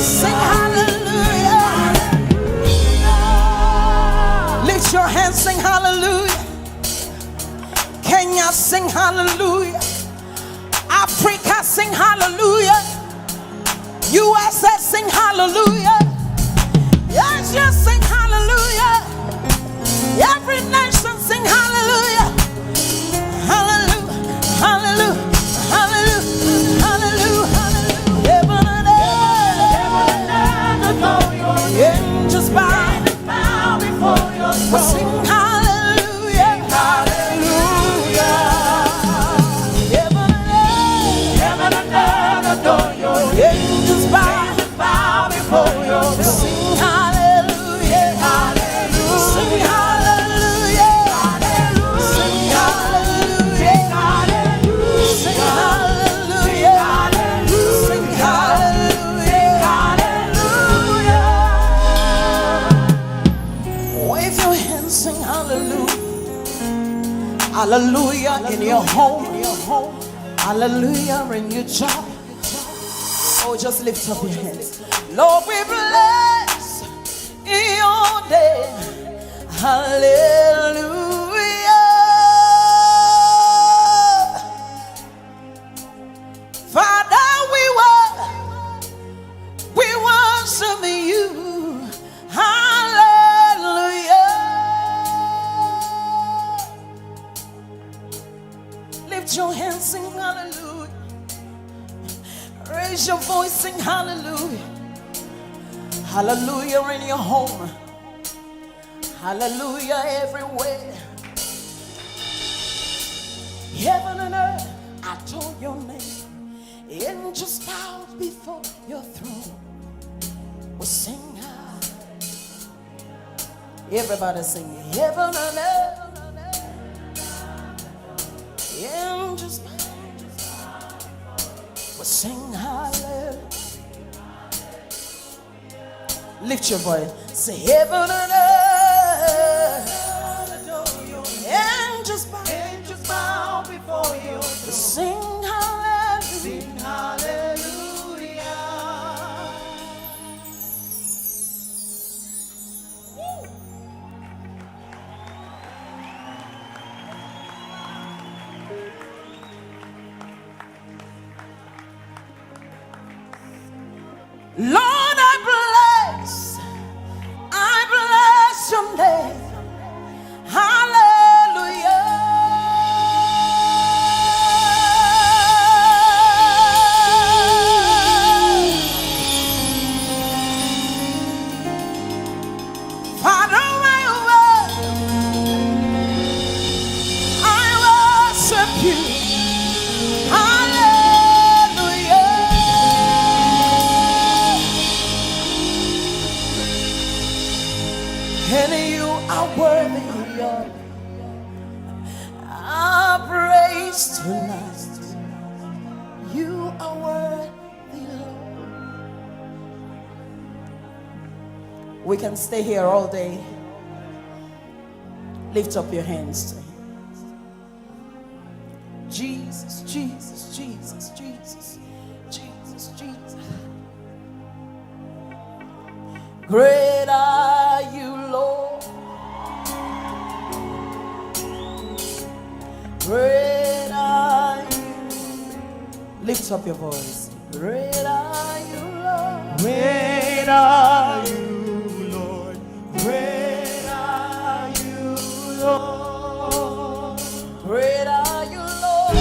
Sing hallelujah. Lift your hands, sing hallelujah. Kenya, sing hallelujah. Africa, sing hallelujah. USA, sing hallelujah. Yes, yes, sing hallelujah. Every nation, sing hallelujah. Hallelujah, hallelujah, hallelujah, hallelujah, hallelujah. Heaven and earth, angels bow before your we sing hallelujah. Hallelujah. Heaven and Heaven and earth adore your earth, name. angels bow Bow before your we sing hallelujah. Sing hallelujah. Sing hallelujah. Sing hallelujah. Sing hallelujah. Wave your hands, sing hallelujah. Hallelujah in your home. Hallelujah in your job. Oh, just lift up your hands. Lord, we bless your day. Hallelujah. Father, we worship you. Hallelujah. Lift your hands, sing hallelujah. Raise your voice, sing hallelujah. Hallelujah in your home. Hallelujah everywhere. Heaven and earth adore your name. Angels bow before your throne. We sing hallelujah. Everybody sing heaven and earth. Angels bow. We sing hallelujah. Lift your voice. Say heaven and earth. Angels bow before you. we sing hallelujah. Sing hallelujah. Lord, I bless your name. Hallelujah. Father, I worship you. Hallelujah. and you are worthy of our praise tonight. You are worthy, Lord. We can stay here all day. Lift up your hands to Him. Jesus, Jesus, Jesus, Jesus, Jesus, Jesus. Great are you, Lord. Great are you. Lift up your voice. Great are you, Lord. Great are you, Lord. Great are you, Lord. Great are you, Lord.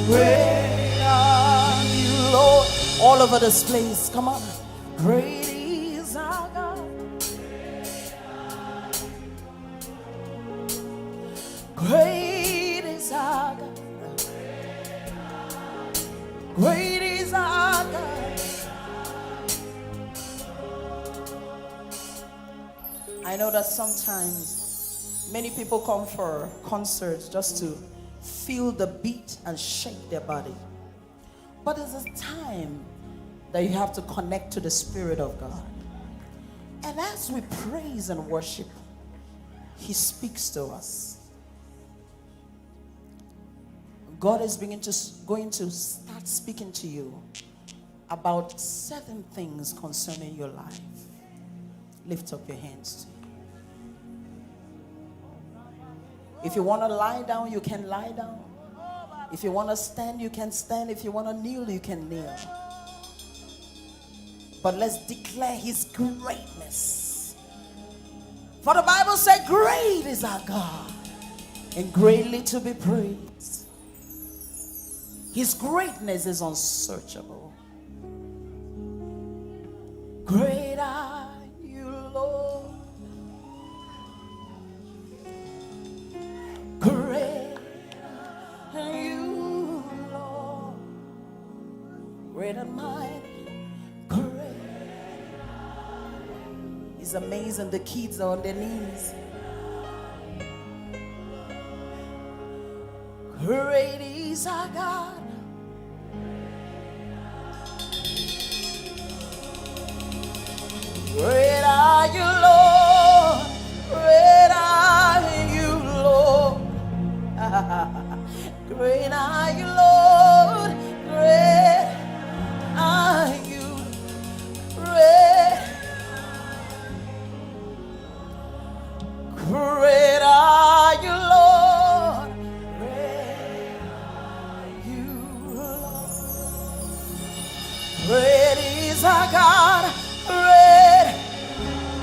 Great are You, Lord. All over this place. Come on. Great is our God. Great is our God. Great is our God. I know that sometimes many people come for concerts just to feel the beat and shake their body. But there's a time that you have to connect to the Spirit of God. And as we praise and worship, He speaks to us. God is going to start speaking to you about 7 things concerning your life. Lift up your hands. If you want to lie down, you can lie down. If you want to stand, you can stand. If you want to kneel, you can kneel. But let's declare His greatness. For the Bible said, great is our God and greatly to be praised. His greatness is unsearchable. Great are you, Lord. Great are you, Lord. Great and mighty. Great. It's amazing. The kids are on their knees. Great is our God. Great are you, Lord. Great are you, Lord. Great are you, Lord. Great are you. Great. Great are you, Lord. Great are you, Lord. Great is our God.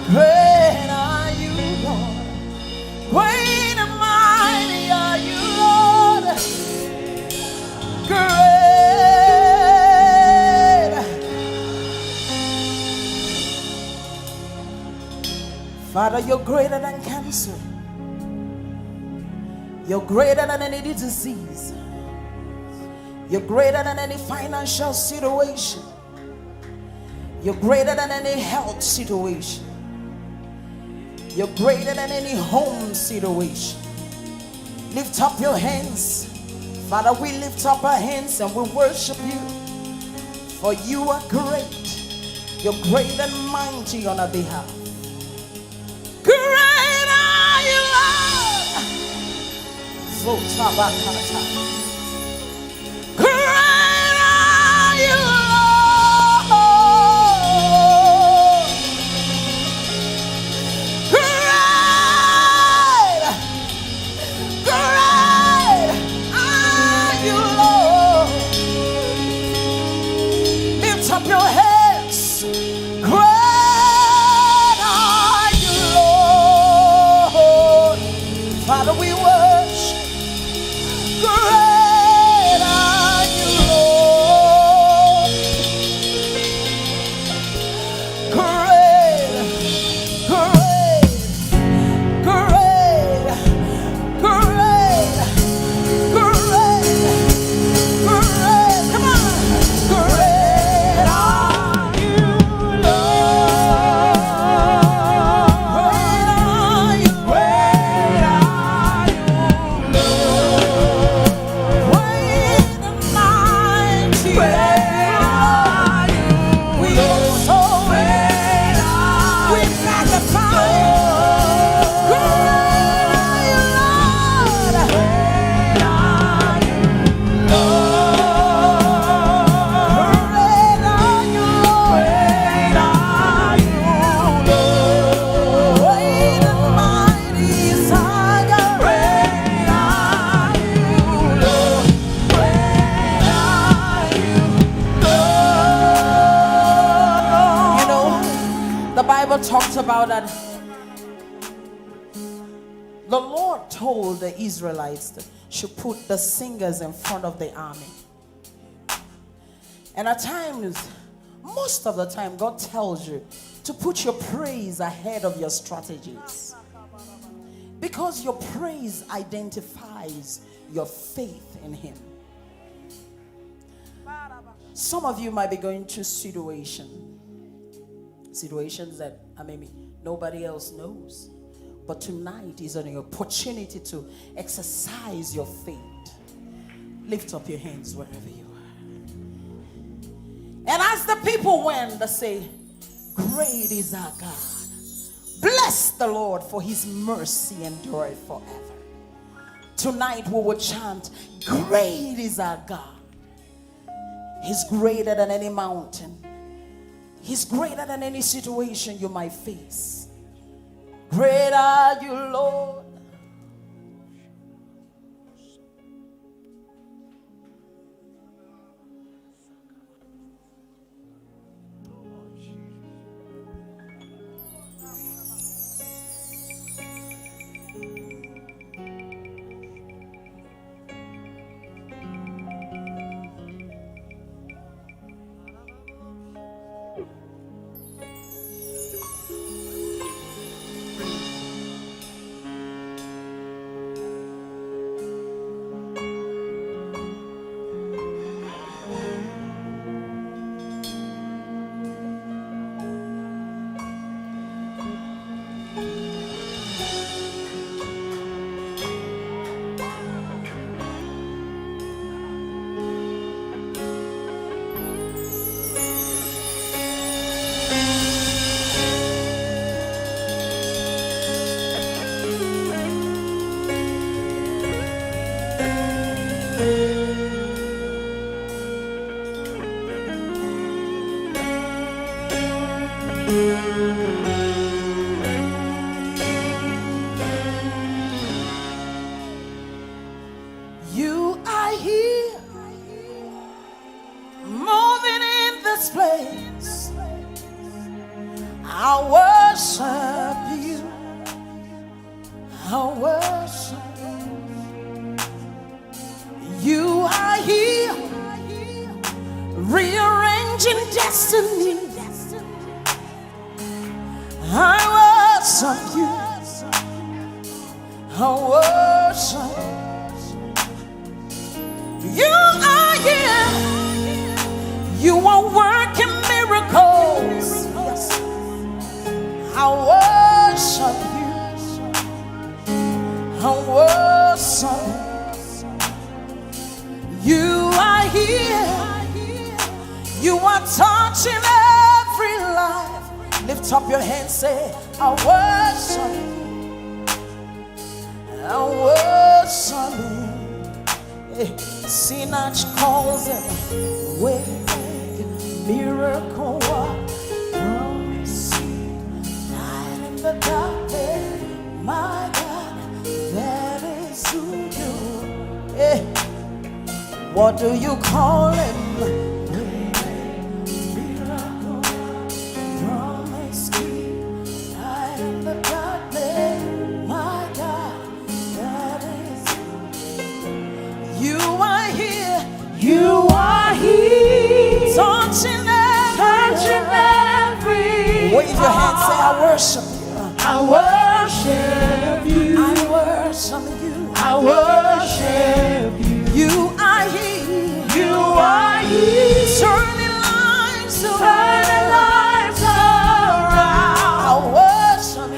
Great are you, Lord. Great and mighty are you, Lord. Great. Father, you're greater than cancer. You're greater than any disease. You're greater than any financial situation. You're greater than any health situation. You're greater than any home situation. Lift up your hands. Father, we lift up our hands and we worship you. For you are great. You're great and mighty on our behalf. Great are you, Lord. Zotabakata. Great are you, Lord. Up your hands. Great are you, Lord. Father, we worship. Great are you, Lord. Great, great, great, great, great, great. Come on. Great. Bible talks about that the Lord told the Israelites that should put the singers in front of the army. And at times, most of the time, God tells you to put your praise ahead of your strategies. Because your praise identifies your faith in Him. Some of you might be going through situations that maybe nobody else knows. But tonight is an opportunity to exercise your faith. Lift up your hands wherever you are. And as the people went, they say, great is our God. Bless the Lord, for His mercy endureth forever. Tonight we will chant, great is our God. He's greater than any mountain. He's greater than any situation you might face. Great are you, Lord. You are here, moving in this place. I worship you. I worship you. You are here, rearranging destiny. I worship you. I worship you. You are here. You are working miracles. Yes. I worship you. I worship you. You are here. You are touching every life. Lift up your hands, say, I worship you. I worship you. Sinach calls him way miracle walk, promise, light in the darkness. My God, that is who you. What do you call him? Miracle, promise, light in the darkness. My God, that is who you are here. You are here, touching every. Wave your hands, say, I worship you. I worship you. I worship you. I worship you. You are here. You are here, turning lives around. I worship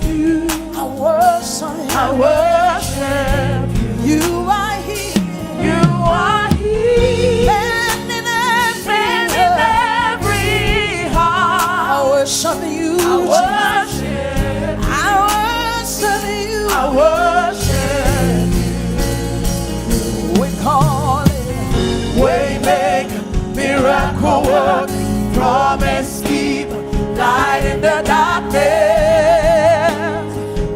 you. I worship you. I worship you. You are here. You are here, mending every heart. I worship you. I worship. I worship you. I worship you. We call it Waymaker, miracle work, promise keeper, light in the darkness.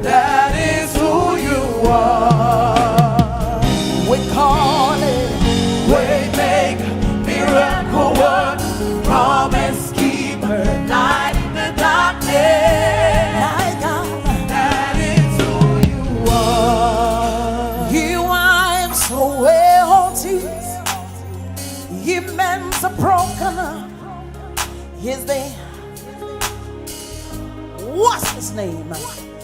That is who you are. We call it Waymaker, miracle work, promise keeper, light His name. What's his name?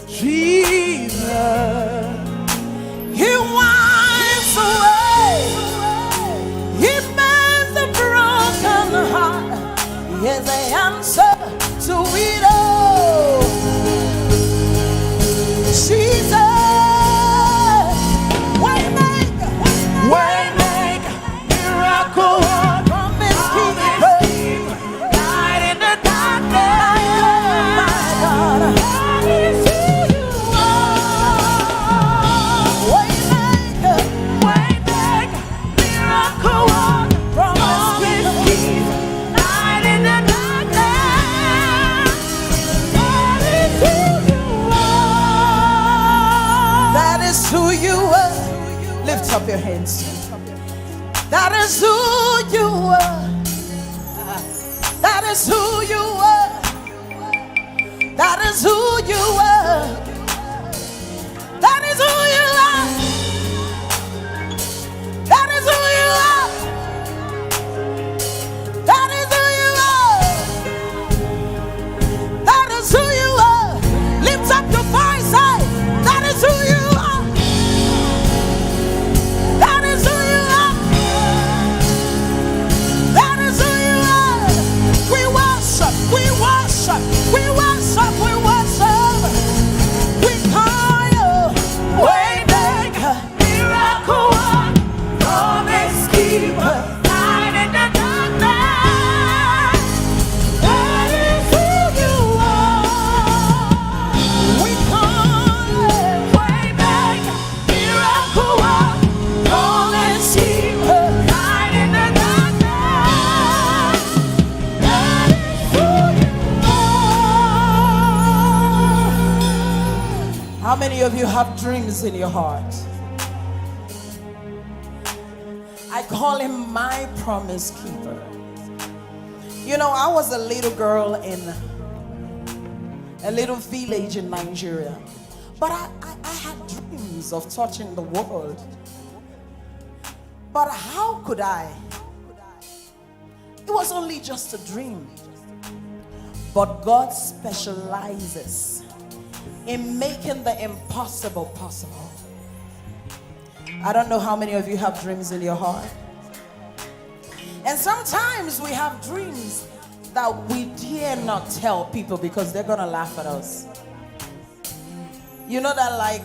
Jesus. He wipes away. He mends the broken heart. He is the answer to it all. Jesus, waymaker, Miracle worker, promise keeper, light in the darkness. my God, That is who you are. waymaker, Miracle worker, promise keeper, light in the darkness. That is who you are. that is who you are. Lift up your hands. That is who you are. That is who you are. That is who you are. That is who you are. That is who you are. That is who you are. That is who you are. Lift up your voice, say, that is who you are. That is who you are. That is who you are. We worship, we worship, we worship, we worship. We call you waymaker, Miracle worker, promise keeper, light in the darkness. That is who you are. we call you Waymaker, miracle worker, promise keeper, light in the darkness. That is who you are. How many of you have dreams in your heart? I call him my promise keeper. You know, I was a little girl in a little village in Nigeria, but I had dreams of touching the world. But how could I? It was only just a dream. But God specializes in making the impossible possible. I don't know how many of you have dreams in your heart. And sometimes we have dreams that we dare not tell people because they're gonna laugh at us. You know that, like,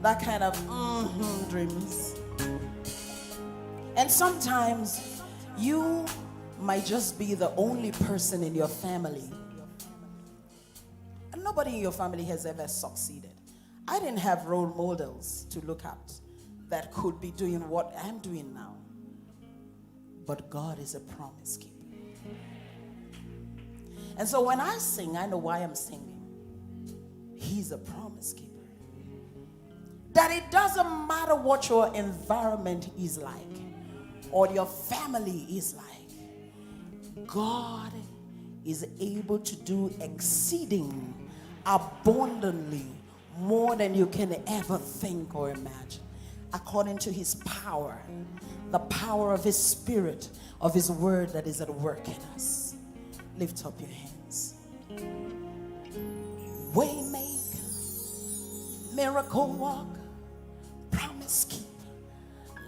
that kind of dreams. And sometimes you might just be the only person in your family, and nobody in your family has ever succeeded. I didn't have role models to look at that could be doing what I'm doing now. But God is a promise keeper. And so when I sing, I know why I'm singing. He's a promise keeper. That it doesn't matter what your environment is like or your family is like. God is able to do exceeding abundantly more than you can ever think or imagine, according to his power, the power of his spirit, of his word that is at work in us. Lift up your hands. Waymaker, miracle worker, promise keeper,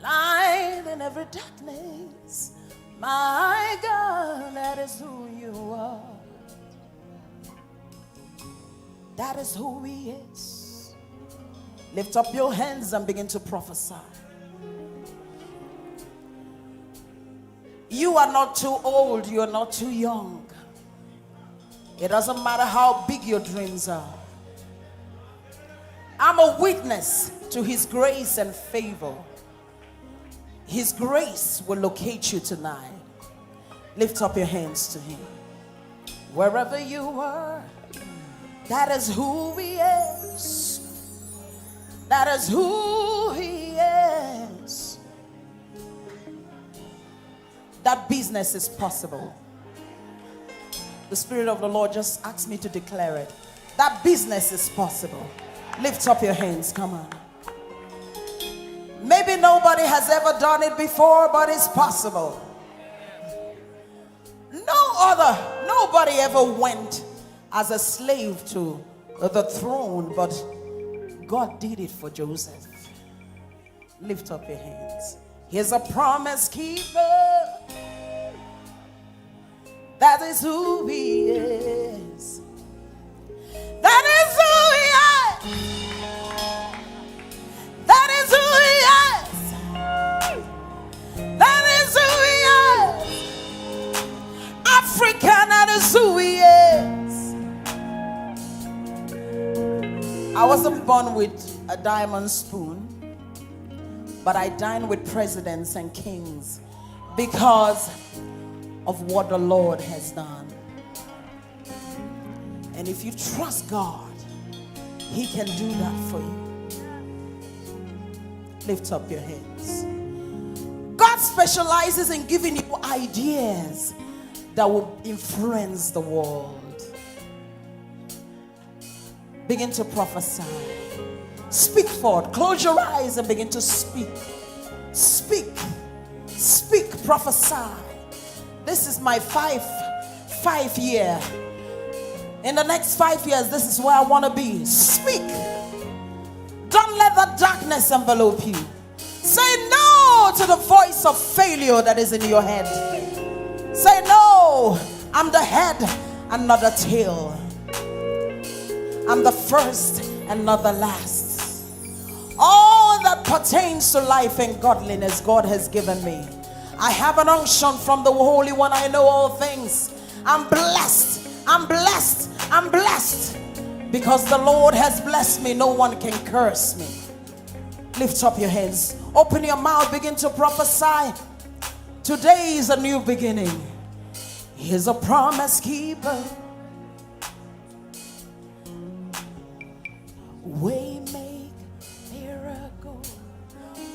light in every darkness. My God, that is who you are. That is who he is. Lift up your hands and begin to prophesy. You are not too old, you are not too young. It doesn't matter how big your dreams are. I'm a witness to his grace and favor. His grace will locate you tonight. Lift up your hands to him. Wherever you are, that is who he is. That is who he is. That business is possible. The Spirit of the Lord just asked me to declare it. That business is possible. Lift up your hands, come on. Maybe nobody has ever done it before, but it's possible. Father, nobody ever went as a slave to the throne, but God did it for Joseph. Lift up your hands. He's a promise keeper. That is who he is. That is who he is. That is who he is. That is who he is. African, that is who he is. I wasn't born with a diamond spoon, but I dine with presidents and kings because of what the Lord has done. And if you trust God, he can do that for you. Lift up your hands. God specializes in giving you ideas that will influence the world. Begin to prophesy. Speak forth. Close your eyes and begin to speak. Speak. Speak. Prophesy. This is my five year. In the next 5 years, this is where I want to be. Speak. Don't let the darkness envelope you. Say no to the voice of failure that is in your head. Say no. I'm the head and not the tail. I'm the first and not the last. All that pertains to life and godliness, God has given me. I have an unction from the Holy One. I know all things. I'm blessed. I'm blessed. I'm blessed. Because the Lord has blessed me, no one can curse me. Lift up your hands. Open your mouth. Begin to prophesy. Today is a new beginning. He's a promise keeper. Way make, miracle,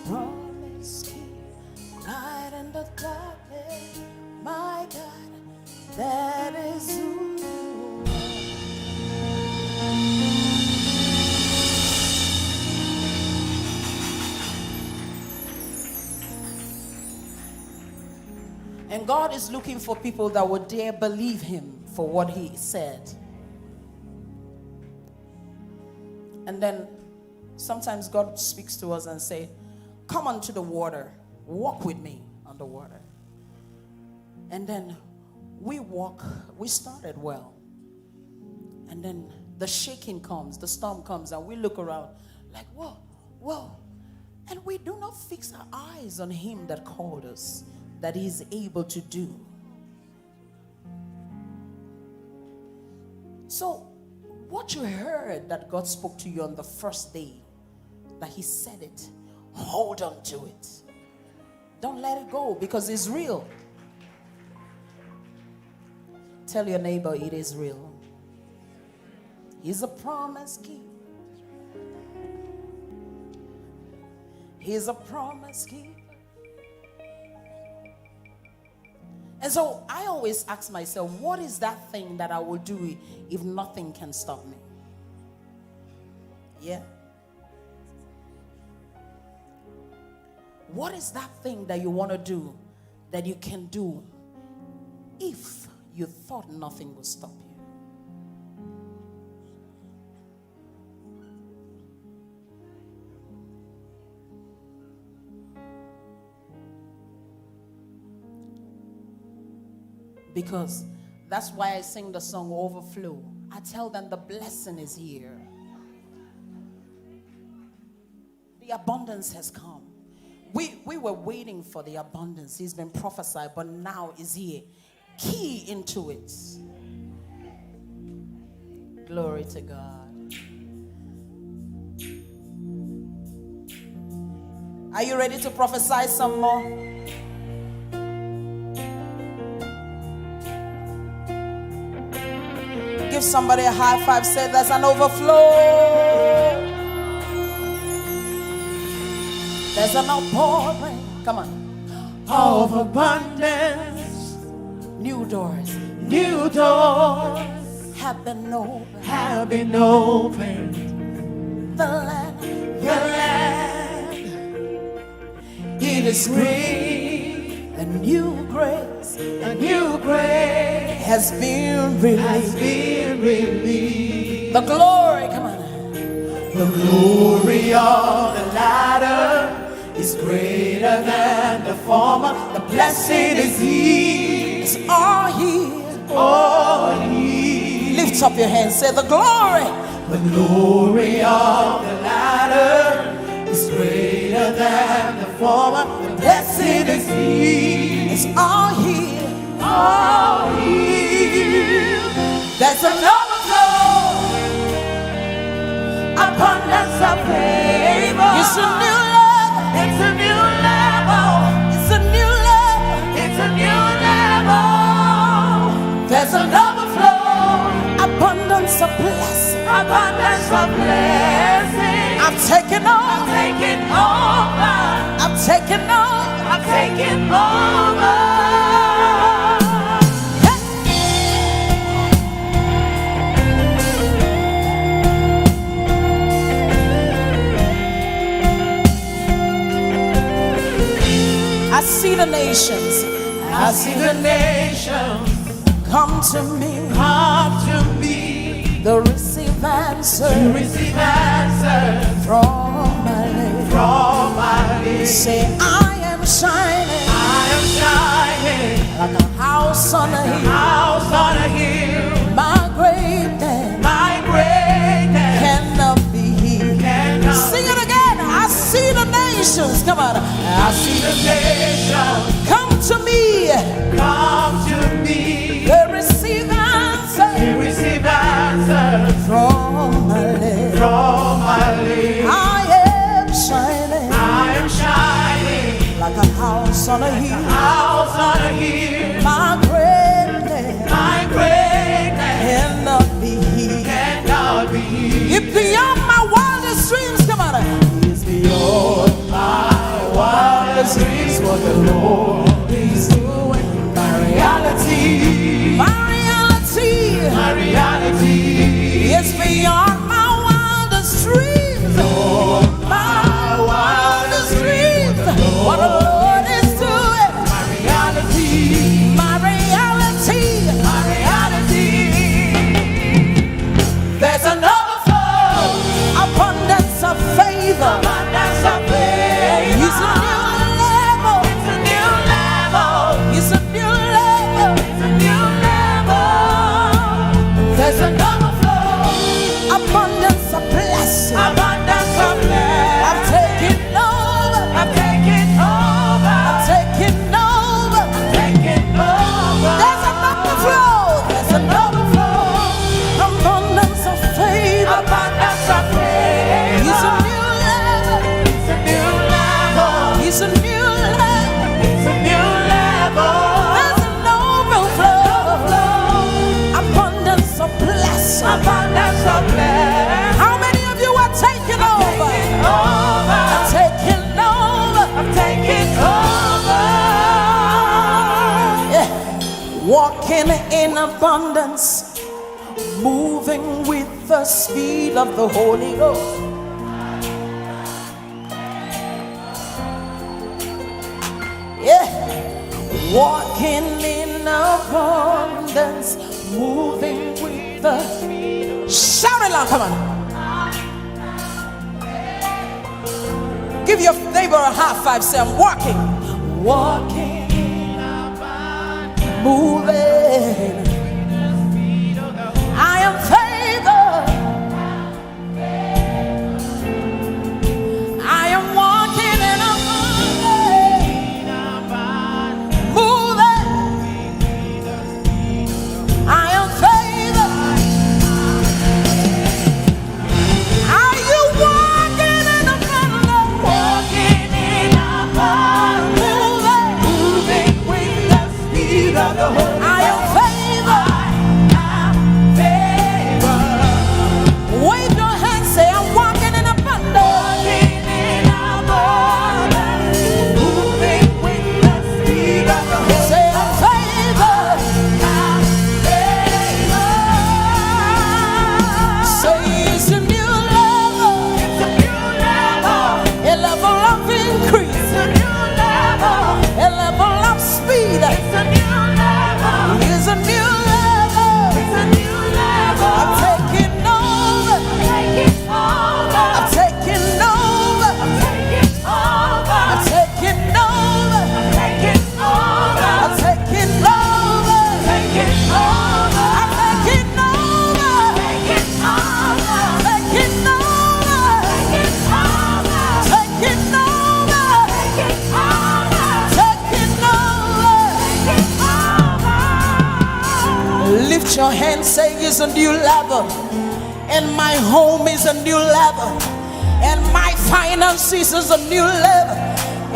promise keep, night in the darkness, my God, that is who you are. And God is looking for people that would dare believe him for what he said. And then sometimes God speaks to us and say, come onto the water, walk with me on the water. And then we walk, we started well. And then the shaking comes, the storm comes, and we look around like, whoa, whoa. And we do not fix our eyes on him that called us, that he is able to do. So, what you heard that God spoke to you on the first day, that he said it, hold on to it. Don't let it go, because it's real. Tell your neighbor it is real. He's a promise keeper. He's a promise keeper. And so I always ask myself, what is that thing that I will do if nothing can stop me? Yeah. What is that thing that you want to do that you can do if you thought nothing would stop you? Because that's why I sing the song Overflow. I tell them the blessing is here. The abundance has come. We were waiting for the abundance. He's been prophesied, but now is here. Key into it. Glory to God. Are you ready to prophesy some more? Give somebody a high five. Say there's an overflow. There's an outpouring. Come on. Of abundance. New doors. New doors Have been opened. have been opened. The land. The land, it is green. A new grace. A new grace has been released. The glory, come on. The glory of the latter is greater than the former. The blessed is He. It's all He. All He. Lift up your hands. Say the glory. The glory of the latter is greater than the former. The blessed is He. It's all He. All He. There's an overflow, abundance of favor. It's a new level. It's a new level. It's a new level. It's a new level. There's an overflow, Abundance of blessing. abundance of blessing. I've taken over. Taking over. I've taken over. I'm taking over. I see the nations. I see the nations Come to me. come to me The receive answer to receive answers from my lips. from my lips. Say I am shining I am shining like a house on a hill. house on a hill. My greatness My greatness cannot be hid. cannot Sing it again. I see the nations. Come on. I see the nations Come to me. come to me They receive answer to receive answers from my lips. from my lips. I am shining I am shining like a house on a hill. house on a hill. My greatness My greatness cannot be hid. cannot be hid. It's beyond my wildest dreams. Come on. It's beyond my wildest dreams what the Lord is doing. My reality, My reality my reality. is beyond my wildest dreams. My wildest dreams. What the Lord is doing. My reality, My reality. my reality. There's an overflow, Abundance of favor. abundance of favor. It's a new level. It's a new level. It's a new level. It's a new level. There's an overflow, Abundance of blessing. abundance of blessing. I'm taking over. I'm taking over. I'm taking over. Taking over. There's an overflow. There's an overflow, abundance of favor. abundance of favor. It's a new level. It's a new level. It's a new level. It's a new level. There's an overflow. Abundance of blessing. Abundance of blessing. How many of you are taking over? Over. Taking over. I'm taking over. Yeah. Walking in abundance, moving with the speed of the Holy Ghost. Yeah. Walking in abundance, moving with the shout it loud, come on. Give your neighbor a high five, say I'm walking. Walking, moving. I am favored. I am walking in abundance, moving. I am favored. Are you walking in abundance? Walking in abundance. Moving. Moving with the speed of the Holy I am favored. Wave your hands, say I'm walking in abundance. Walking in abundance. Moving with the speed of the Holy Say I'm favored. Say it's a new level, It's a new level. a level of increase, It's a new level. a level of speed. It's a new level. your hand, say it's a new level. And my home is a new level. And my finances is a new level.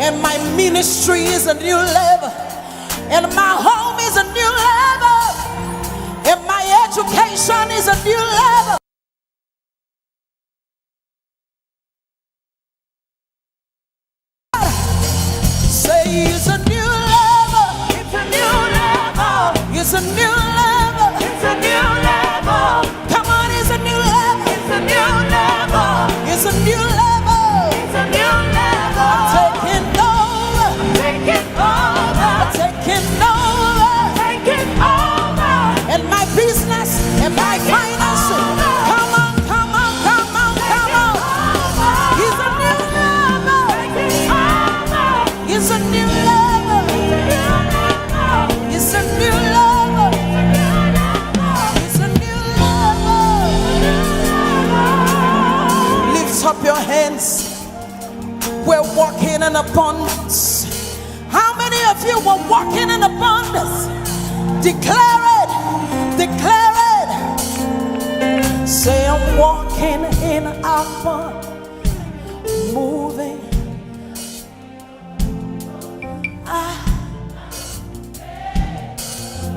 And my ministry is a new level. And my home is a new level. And my education is a new level. Say it's a new level. It's a new level. It's a new level. It's a new level. Come on, it's a new level. It's a new level. It's a new level. It's a new level. I'm taking over. I'm taking over. I'm taking over. Taking over. And my business and my finances. Come on, come on, come on, come on. It's a new level. It's a new level. It's a new level. It's a new level. Lift up your hands. We're walking in abundance. How many of you were walking in abundance? Declare it. Declare it. Say I'm walking in abundance. Moving.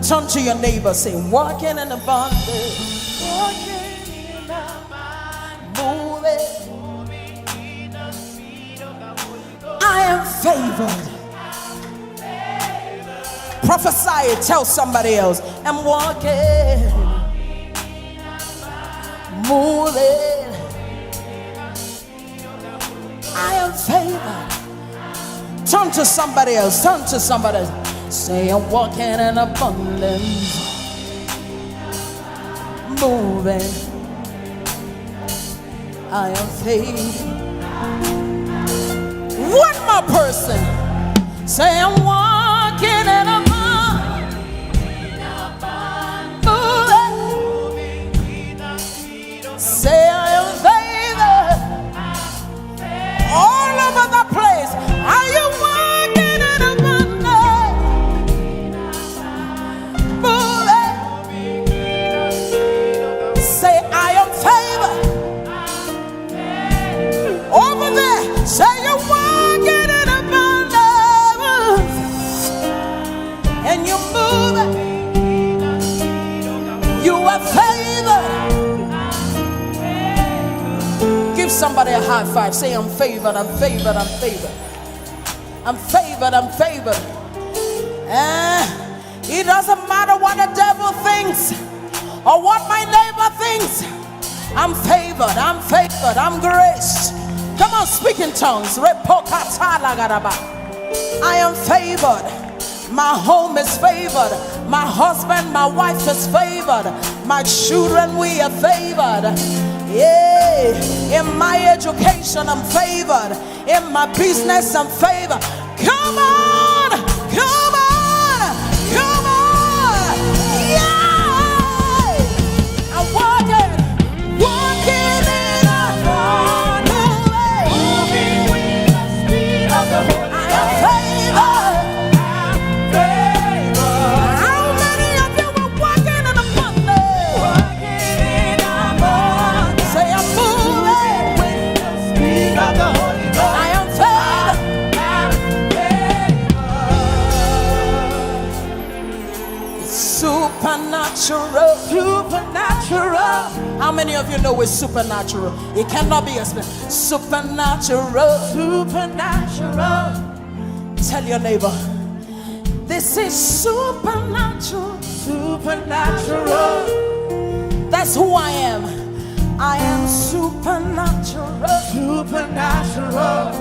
Turn to your neighbor, say, walking in abundance. Walking in abundance. Moving. I am favored. Prophesy it, tell somebody else. I'm walking. Moving. I am favored. Turn to somebody else, turn to somebody else. Say I'm walking in abundance, moving. I am favored. One more person. Say I'm walking in abundance, moving. Say I am favored. All over the place. Are you walking in abundance? Say I am favored. Over there, say you're walking in abundance. And you're moving. You are favored. Give somebody a high five. Say I'm favored, I'm favored, I'm favored. I'm favored, I'm favored. It doesn't matter what the devil thinks or what my neighbor thinks. I'm favored, I'm favored, I'm graced. Come on, speak in tongues. I am favored. My home is favored. My husband, my wife is favored. My children, we are favored. Yeah. In my education, I'm favored. In my business, I'm favored. Come on, come on, come on. Yeah. I'm walking, walking in a moving with the speed of the Holy Ghost. I am favored. How many of you are walking in abundance? Walking in abundance. Say I'm moving with the speed of the Holy Ghost. I am favored. Supernatural, supernatural. How many of you know it's supernatural? It cannot be explained. Supernatural, supernatural. Tell your neighbor, this is supernatural, supernatural. That's who I am. I am supernatural, supernatural.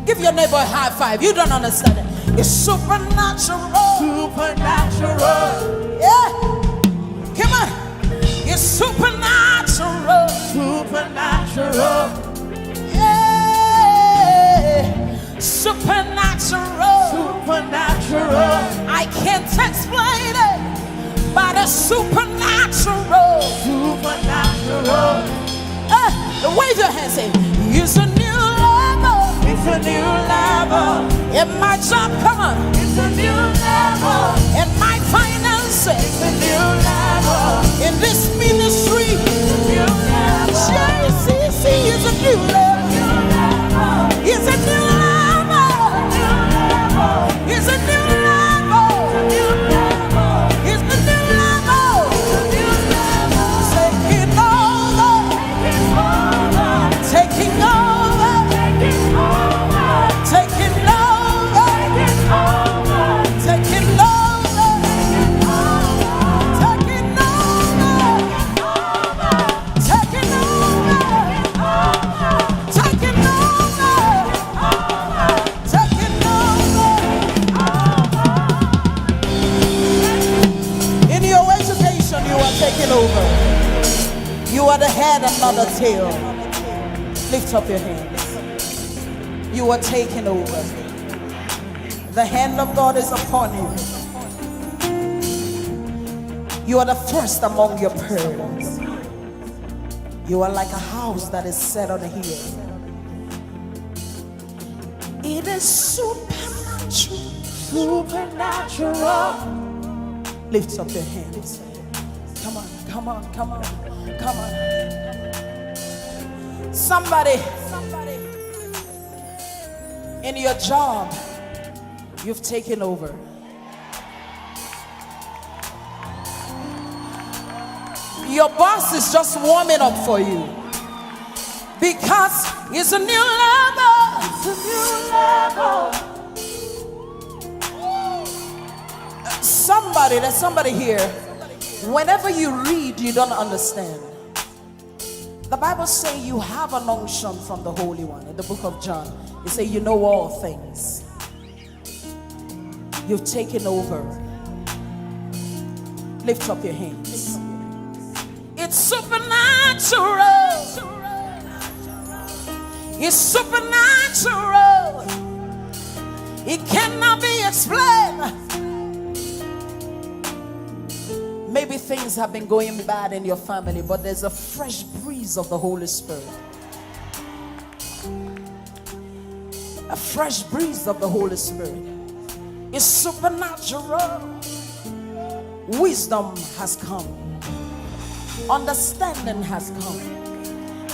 Give your neighbor a high five. You don't understand it. It's supernatural, supernatural. Yeah, come on. It's supernatural, supernatural. Yeah, supernatural, supernatural. I can't explain it, but it's supernatural, supernatural. Wave your hands, say, it's a new level. It's a new level. In my job, come on. It's a new level. In my finances. It's a new level. this ministry. JCC is a new level. It's a new level. It's a new level. It's the new level. Taking over. Taking over. Taking over. Taking over. Taking over. Taking over. Taking over. Taking over. In your education, you are taking over. You are the head and not the tail. Lift up your hands. You are taking over. The hand of God is upon you. You are the first among your pearls. You are like a house that is set on a hill. It is supernatural. Supernatural. Lift up your hands. Come on, come on, come on, come on. Somebody in your job, you've taken over. Your boss is just warming up for you because it's a new level. It's a new level. There's somebody here. Whenever you read, you don't understand. The Bible says you have an unction from the Holy One. In the book of John, it says you know all things. You've taken over. Lift up your hands. It's supernatural. It's supernatural. It cannot be explained. Maybe things have been going bad in your family, but there's a fresh breeze of the Holy Spirit. A fresh breeze of the Holy Spirit. It's supernatural. Wisdom has come. Understanding has come.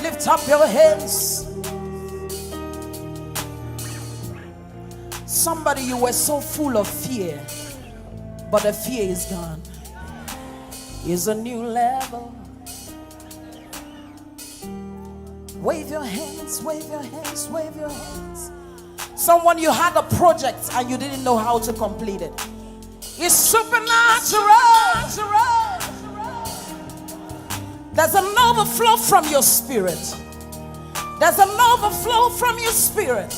Lift up your hands. Somebody, you were so full of fear, but the fear is gone. It's a new level. Wave your hands, wave your hands, wave your hands. Someone, you had a project and you didn't know how to complete it. It's supernatural. There's an overflow from your spirit. There's an overflow from your spirit.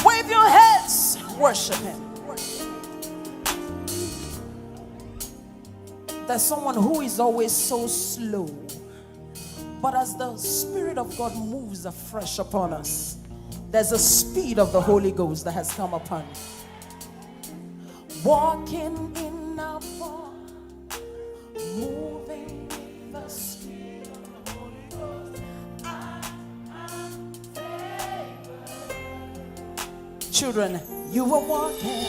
Wave your hands, worship Him. There's someone who is always so slow, but as the Spirit of God moves afresh upon us, there's a speed of the Holy Ghost that has come upon you. Walking in a fog, moving in the Spirit of the Holy Ghost. Children, you were walking.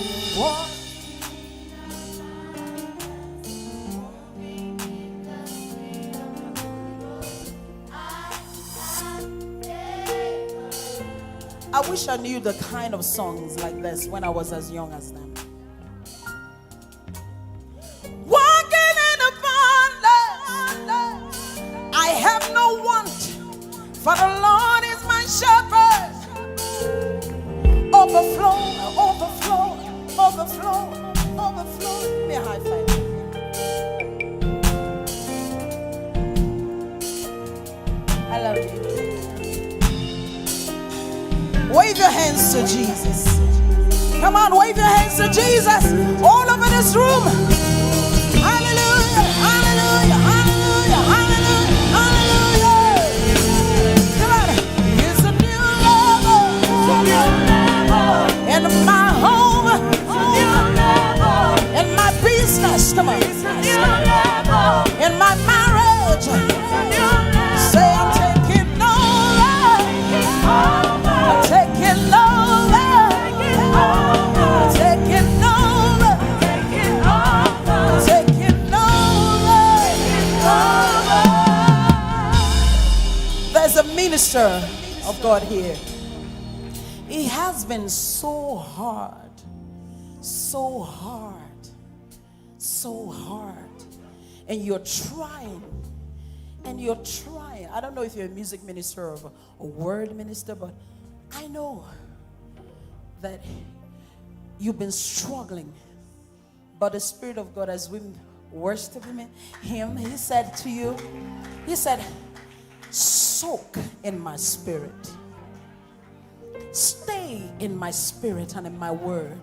I wish I knew the kind of songs like this when I was as young as them. Walking in abundance, I have no want, for the Lord is my shepherd. Overflow, overflow, overflow, overflow. Give me a high five. I love you. Wave your hands to Jesus. Come on, wave your hands to Jesus. All over this room. Hallelujah, hallelujah, hallelujah, hallelujah, hallelujah. Come on. It's a new level. In my home. In my business. Come on. In my marriage. Say I'm taking over. Taking over, taking over, taking over, taking over. minister of God here. It has been so hard, so hard, so hard. And you're trying. And you're trying. I don't know if you're a music minister or a word minister, but I know that you've been struggling. But the Spirit of God, as we worship Him, He said to you, He said, soak in my spirit. Stay in my spirit and in my word.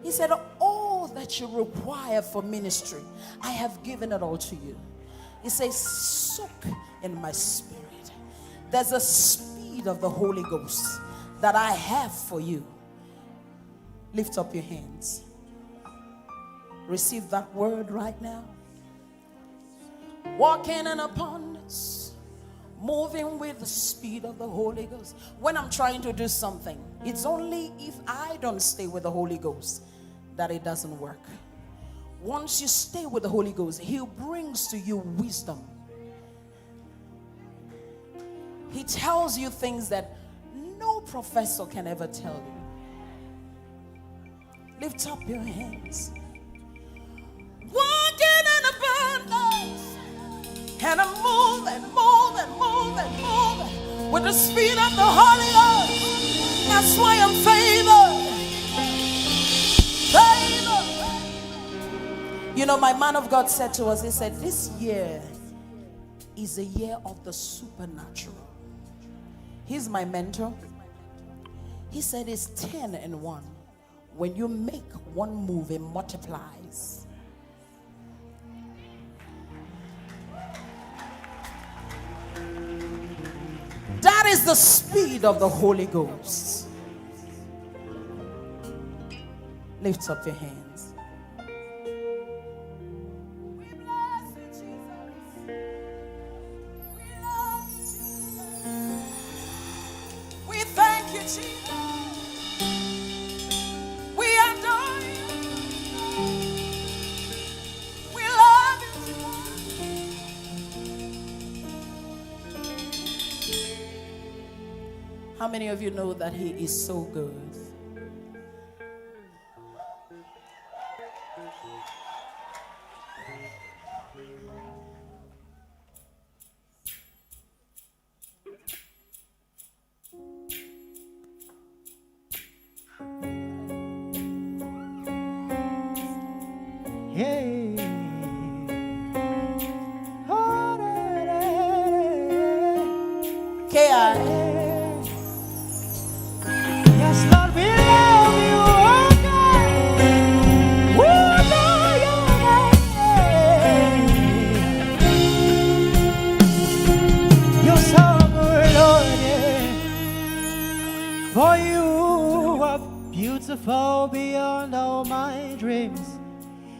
He said, all that you require for ministry, I have given it all to you. He says, soak in my spirit. There's a speed of the Holy Ghost that I have for you. Lift up your hands. Receive that word right now. Walking in abundance, moving with the speed of the Holy Ghost. When I'm trying to do something, it's only if I don't stay with the Holy Ghost that it doesn't work. Once you stay with the Holy Ghost, He brings to you wisdom. He tells you things that no professor can ever tell you. Lift up your hands. Walking in abundance, and I'm moving with the speed of the Holy Ghost. That's why I'm favored. You know, my man of God said to us, he said, this year is a year of the supernatural. He's my mentor. He said it's 10 and 1. When you make one move, it multiplies. That is the speed of the Holy Ghost. Lift up your hands. We thank you, Jesus. We adore you. We love you. How many of you know that He is so good? Hey. K.I. Yes, Lord, we love you, oh God. We adore your name. You're so good, Lord, yeah. For you are beautiful beyond all my dreams.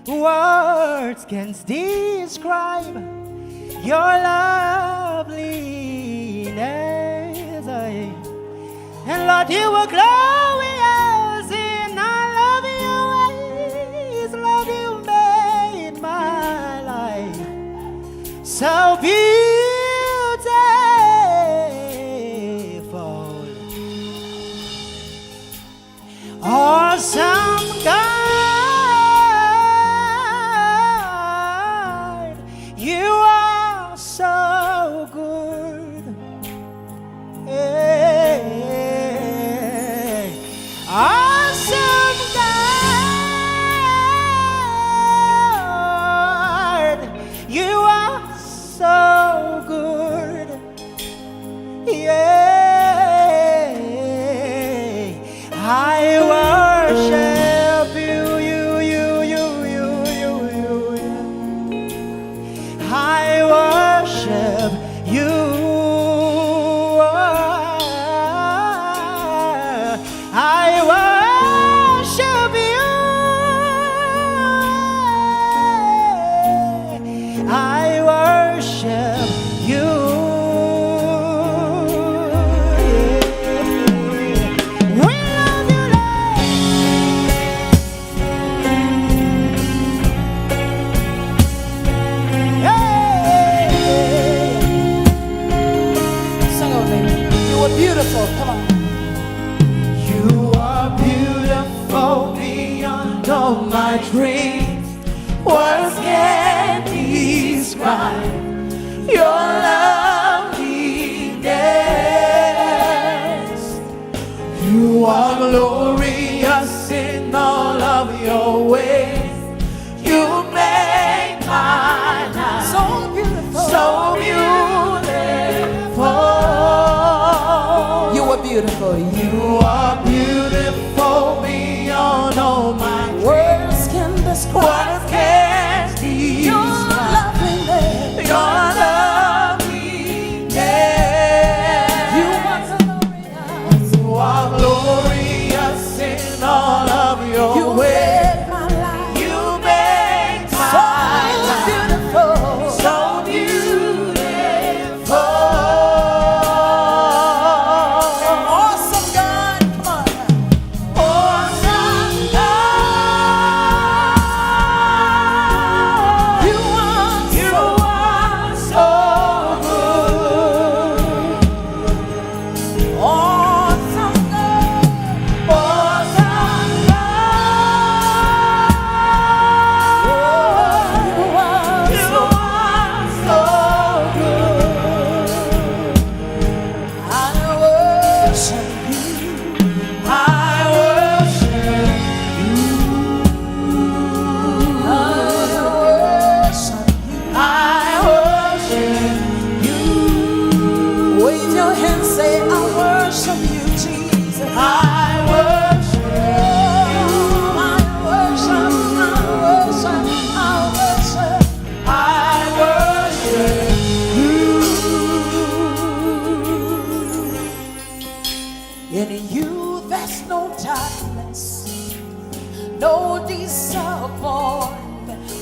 Words can't describe your loveliness. And Lord, you were glorious in all of your ways. Lord, you made my life so beautiful. Awesome God.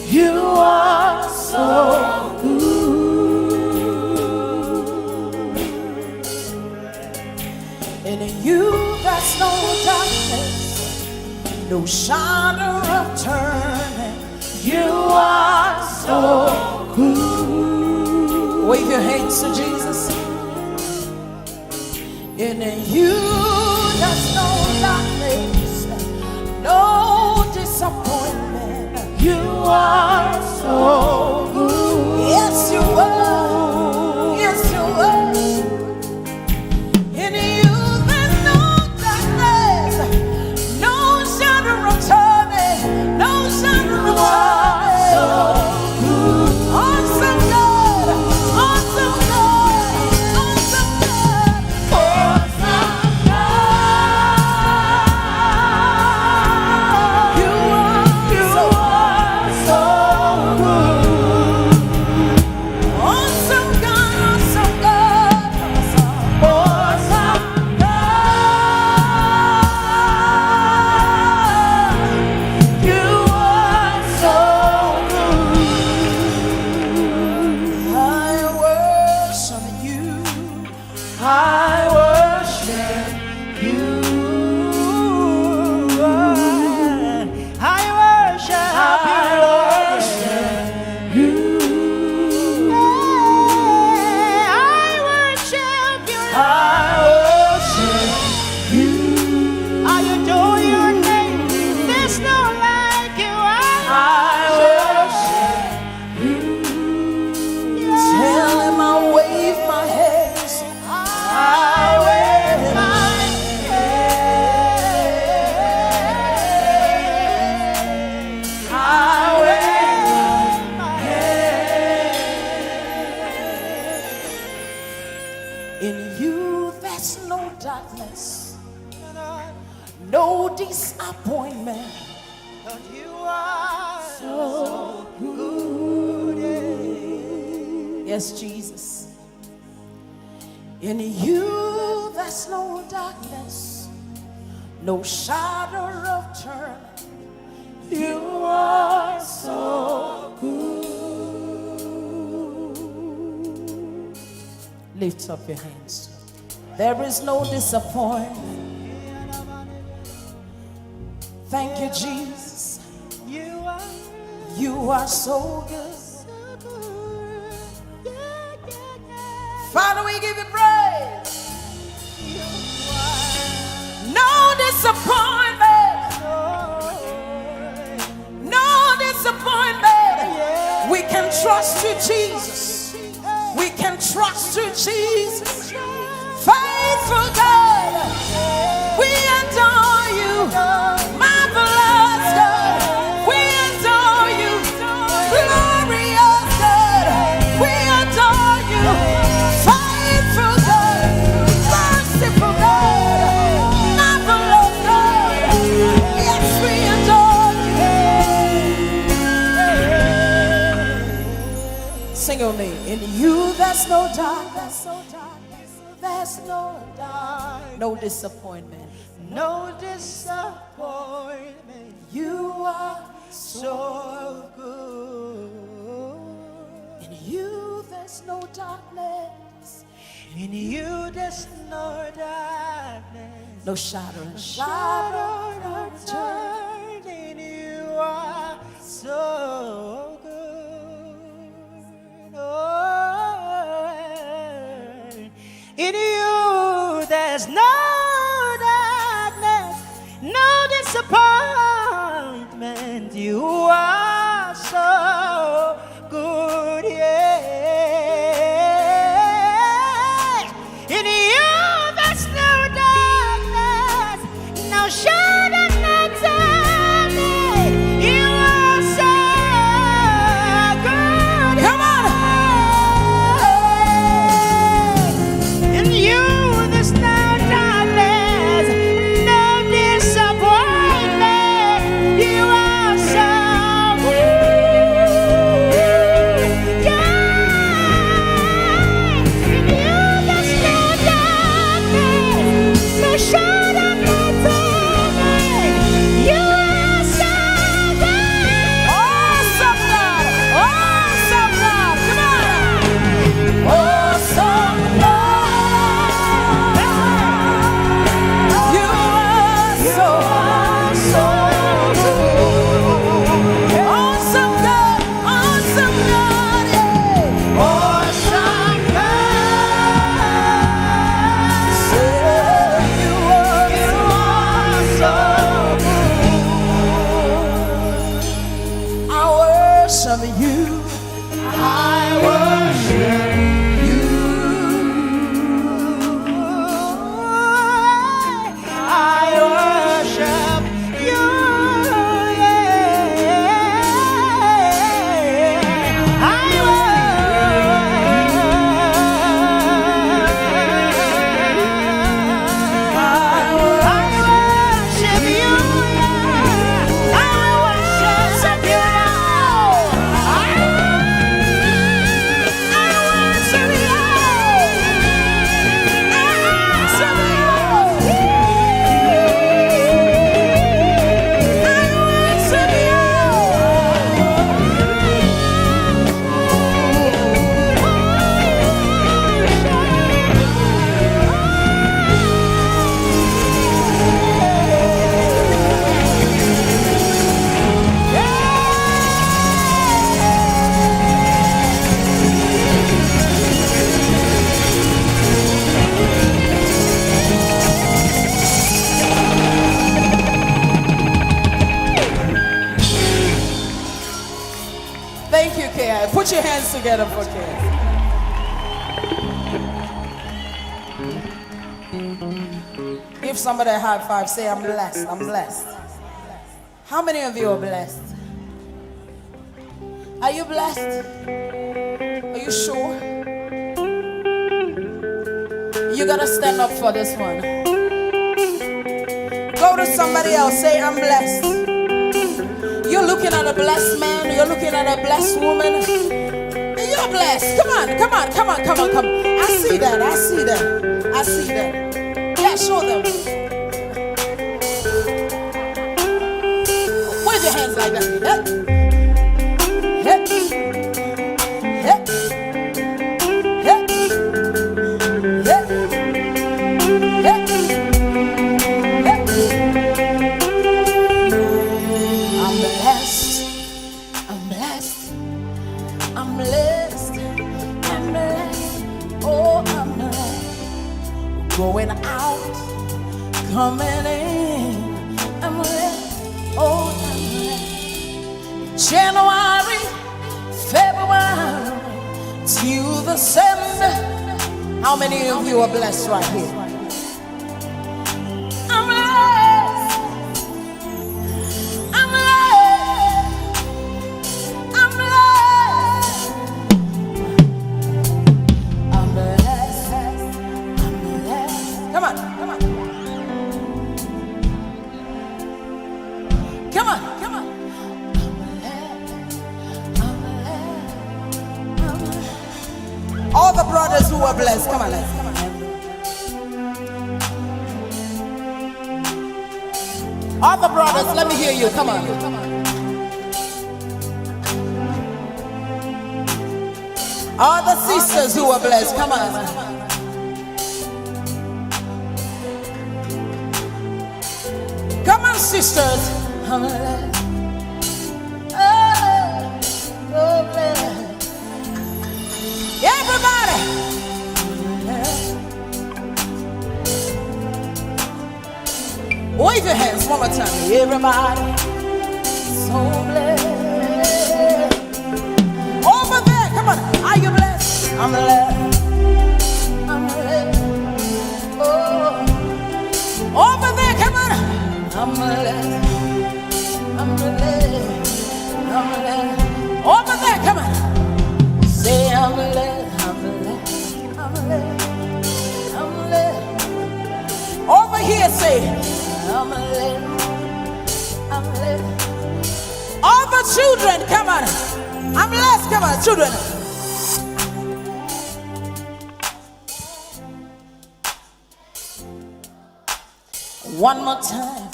You are so good. And in you there's no darkness, no shadow of turning. You are so good. Wave your hands to Jesus. And in you there's no darkness, no disappointment. You are so good. Yes, you are. Yes, you are. In you there's no darkness, no shadow of turning, no shadow of turning. So good. Awesome God, awesome God, awesome God, awesome God. You are so good. Awesome God, awesome God, awesome God. You are so good. I worship you. I worship you. I worship you. I worship you. I worship you. I adore your name. There's no like you. I worship you. Tell him I wave my hands. I wave my hands. I wave my hands. In you there's no darkness, no disappointment. But you are so good. Yes, Jesus. In you there's no darkness, no shadow of turning. You are so good. Lift up your hands. There is no disappointment. Thank you, Jesus. You are so good. Father, we give you praise. No disappointment. No disappointment. We can trust you, Jesus. We can trust you, Jesus. Faithful God, we adore you. Marvelous God, we adore you. Glorious God, we adore you. Faithful God, merciful God, marvelous God, yes, we adore you. Sing your name. In you there's no darkness, there's no dark, no disappointment, no disappointment. You are so good. In you there's no darkness. In you there's no darkness, no shadow of turning. You are so good. Oh, in you there's no darkness, no disappointment. You are so good, yeah. In you there's no darkness, no shadow, no turning. You are so good. Come on. In you worship you. I worship you. I worship you. Thank you, Kay. Put your hands together for Kay. Give somebody a high five. Say, I'm blessed. I'm blessed. How many of you are blessed? Are you blessed? Are you sure? You gotta stand up for this one. Go to somebody else. Say, I'm blessed. You're looking at a blessed man. You're looking at a blessed woman. You're blessed. Come on, come on, come on, come on, come on. I see that. I see that. I see that. Yeah, show them. Wave your hands like that. Hip. Hip. Hip. Hip. Hip. Hip. I'm blessed. I'm blessed. I'm blessed. I'm blessed. Oh, I'm blessed. Going out, coming in. I'm blessed. Oh, I'm blessed. January, February, till December. How many of you are blessed right here? I'm blessed. I'm blessed. I'm blessed. I'm blessed. I'm blessed. Come on, come on. Come on, come on. All the brothers who are blessed, come on, let's come on. All the brothers, let me hear you, come on. All the sisters who are blessed, come on. Come on, sisters. I'm blessed. Oh, blessed. Everybody. Wave your hands one more time. Everybody. So blessed. Over there, come on. Are you blessed? I'm blessed. I'm blessed. Oh. Over there, come on. I'm blessed. I'm blessed. I'm blessed. Over there, come on. Say I'm blessed, I'm blessed, I'm blessed, I'm blessed. Over here, say I'm blessed, I'm blessed. All the children, come on. I'm blessed, come on, children. One more time.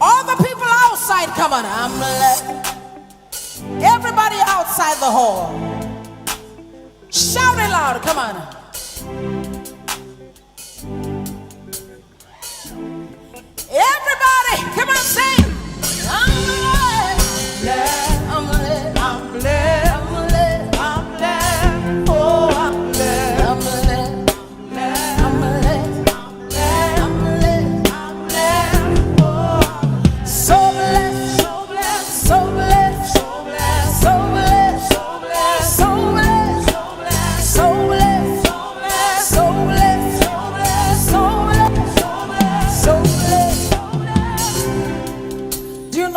All the people outside, come on. I'm blessed. Everybody outside the hall. Shout it loud, come on. Everybody, come on, sing. I'm blessed. I'm blessed. I'm blessed. I'm blessed. I'm blessed. Oh, I'm blessed. I'm blessed. I'm blessed. I'm blessed. I'm blessed. I'm blessed. Oh, so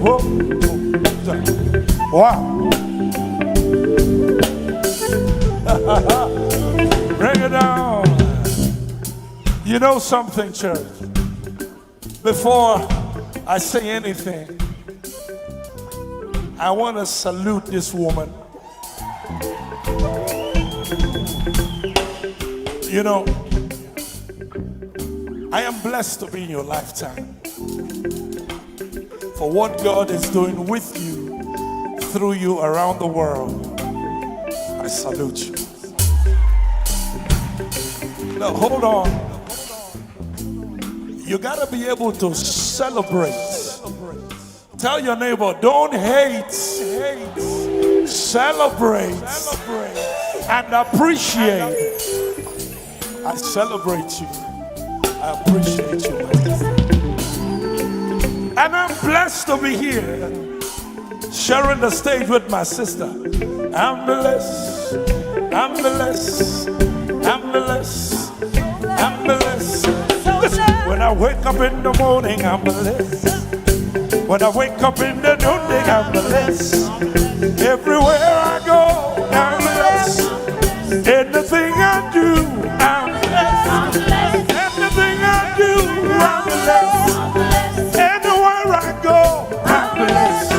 Whoa. Wow. Bring it down. You know something, church? Before I say anything, I want to salute this woman. You know, I am blessed to be in your lifetime. For what God is doing with you, through you, around the world, I salute you. Now, hold on. You gotta be able to celebrate. Tell your neighbor, don't hate. Celebrate and appreciate. I celebrate you. I appreciate you. And I'm blessed to be here, sharing the stage with my sister. I'm blessed. I'm blessed. I'm blessed. I'm blessed. Listen, when I wake up in the morning, I'm blessed. When I wake up in the noonday, I'm blessed. Everywhere I go, I'm blessed. Anything I do, I'm blessed. Anything I do, I'm blessed. Anywhere I go, I'm blessed.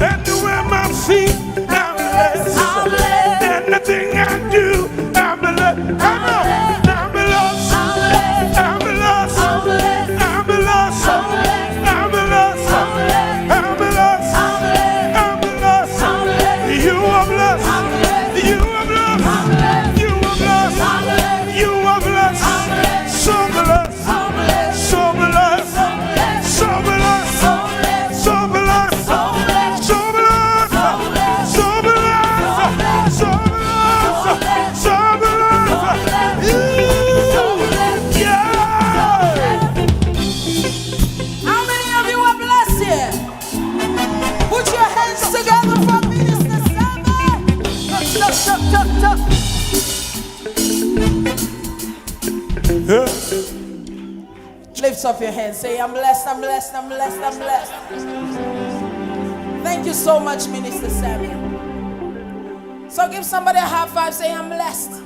Anywhere my feet, I'm blessed. Anything I do, I'm blessed. I'm blessed. I'm blessed. I'm blessed. I'm blessed. I'm blessed. I'm blessed. I'm blessed. You are blessed. You are blessed. You are blessed. You are blessed. So blessed. So blessed. So blessed. So blessed. So blessed. So blessed. So blessed. So blessed. Yeah. How many of you are blessed here? Put your hands together for Minister Sammy. Yeah. Lift up your hands. Say, I'm blessed, I'm blessed, I'm blessed, I'm blessed. Thank you so much, Minister Sammy. So give somebody a high five. Say, I'm blessed.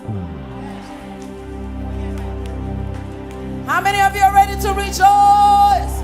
How many of you are ready to rejoice?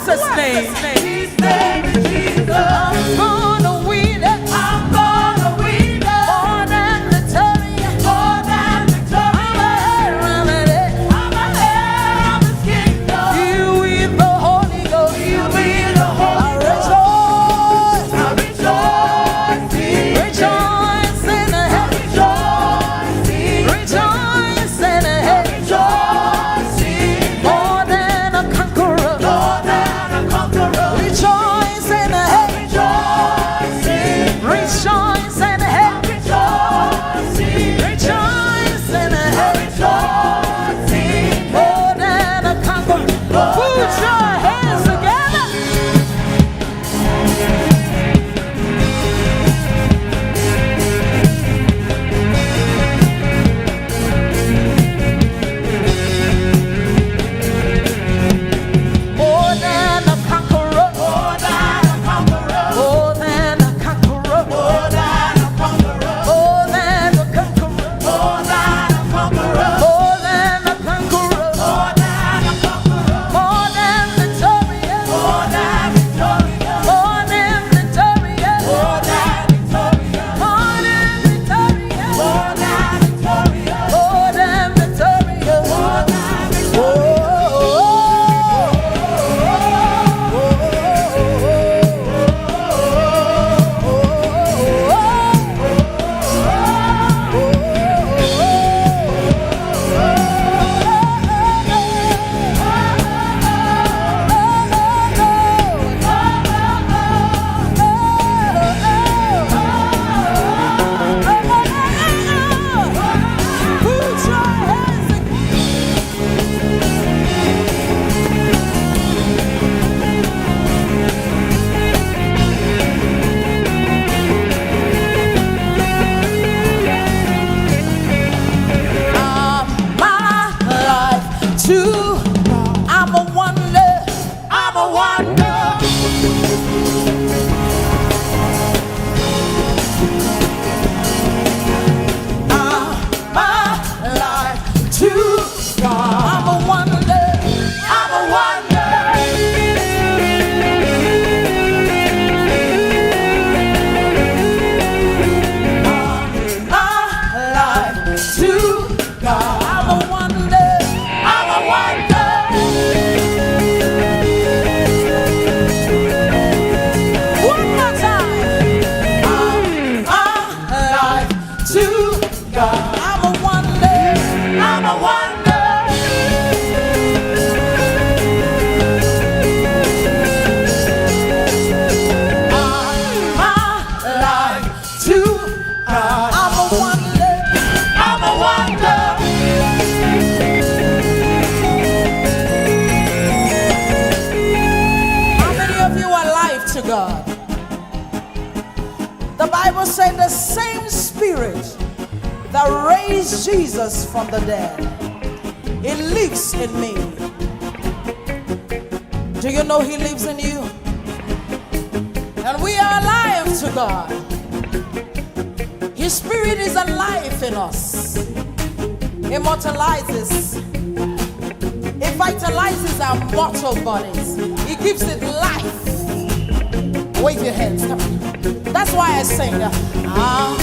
Jesus' name. His name is Jesus. I'm gonna win it. I'm gonna win it. More than victorious. More than victorious. I'm ahead. I'm ahead of His kingdom. You with the Holy Ghost. You with the Holy I rejoice. I rejoice in Rejoice in the head. rejoice in Rejoice in the head. rejoice in More than a conqueror. more than a conqueror. Rejoice in the head. Rejoice in Rejoice in the head. rejoice in Rejoice in the head. rejoice in More than a conqueror. Put your hands together. More than a conqueror. more than a conqueror. More than a conqueror. More than a conqueror. More than a conqueror. More than a conqueror. More than a conqueror. More than a conqueror. More than victorious. More than victorious. More than victorious. More than victorious. More than victorious. More than victorious. More than victorious. More than victorious. I'm a wonder. I'm a wonder. My life to God. I'm a wonder. I'm a wonder. My life to God. I'm a wonder. I'm a wonder. One more time. My life to God. I'm a wonder. I'm a wonder. My life to God. I'm a wonder. I'm a wonder. How many of you are alive to God? The Bible said the same Spirit that raised Jesus from the dead, it lives in me. Do you know He lives in you? And we are alive to God. His Spirit is alive in us, immortalizes, it vitalizes our mortal bodies, it gives it life. Wave your hands, come on. That's why I sing. I'm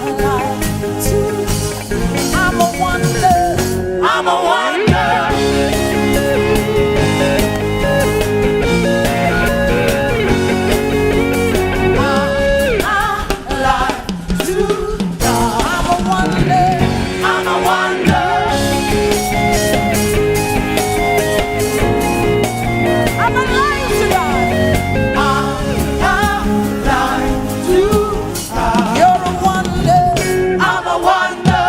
alive too. I'm a wonder. I'm a wonder. I'm alive too. I'm a wonder. I'm a wonder. I'm alive to God. I'm alive to God. You're a wonder. I'm a wonder.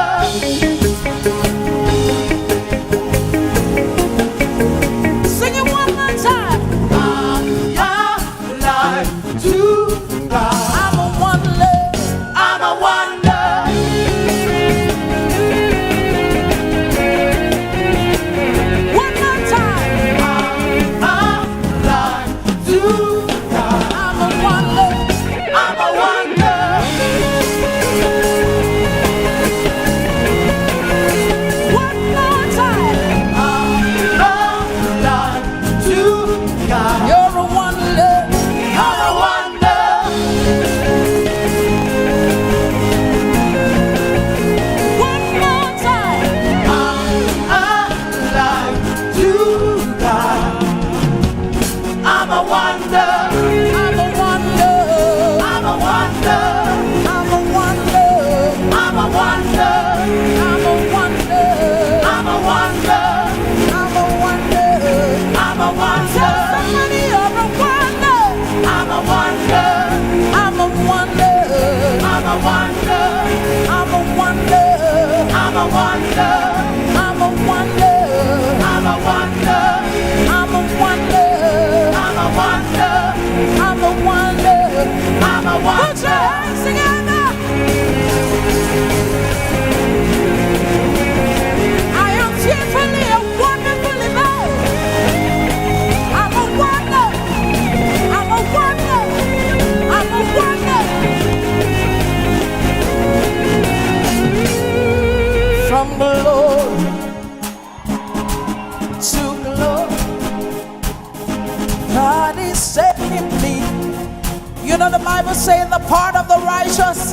know the Bible says the path of the righteous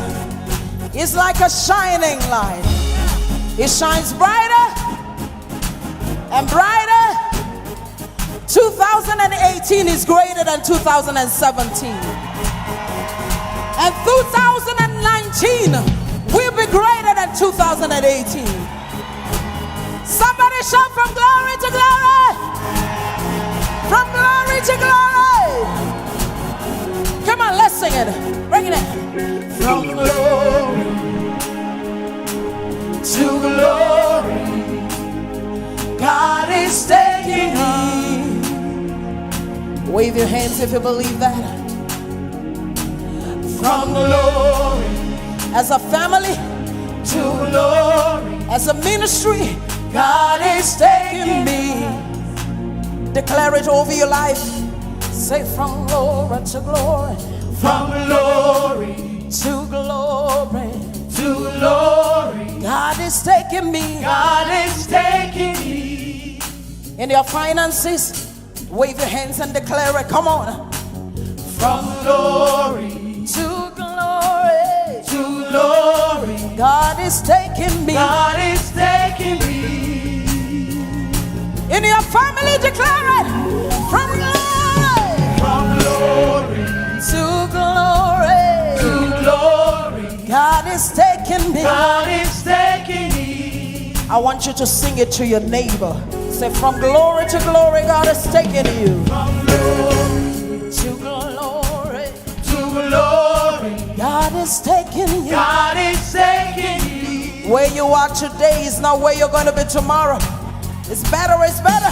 is like a shining light. It shines brighter and brighter. 2018 is greater than 2017. And 2019 will be greater than 2018. Somebody shout from glory to glory. From glory to glory. Come on, let's sing it. Bring it in. From glory to glory, God is taking me. Wave your hands if you believe that. From glory As a family, to glory, as a ministry, God is taking me. declare it over your life. Say from glory to glory. From glory To glory, to glory, God is taking me. God is taking me. In your finances, wave your hands and declare it. Come on. From glory To glory, to glory, God is taking me. God is taking me. In your family, declare it. From glory From glory to glory, to glory, God is taking me. God is taking me. I want you to sing it to your neighbor. Say, from glory to glory, God is taking you. From glory To glory, to glory, God is taking you. God is taking me. Where you are today is not where you're going to be tomorrow. It's better, it's better.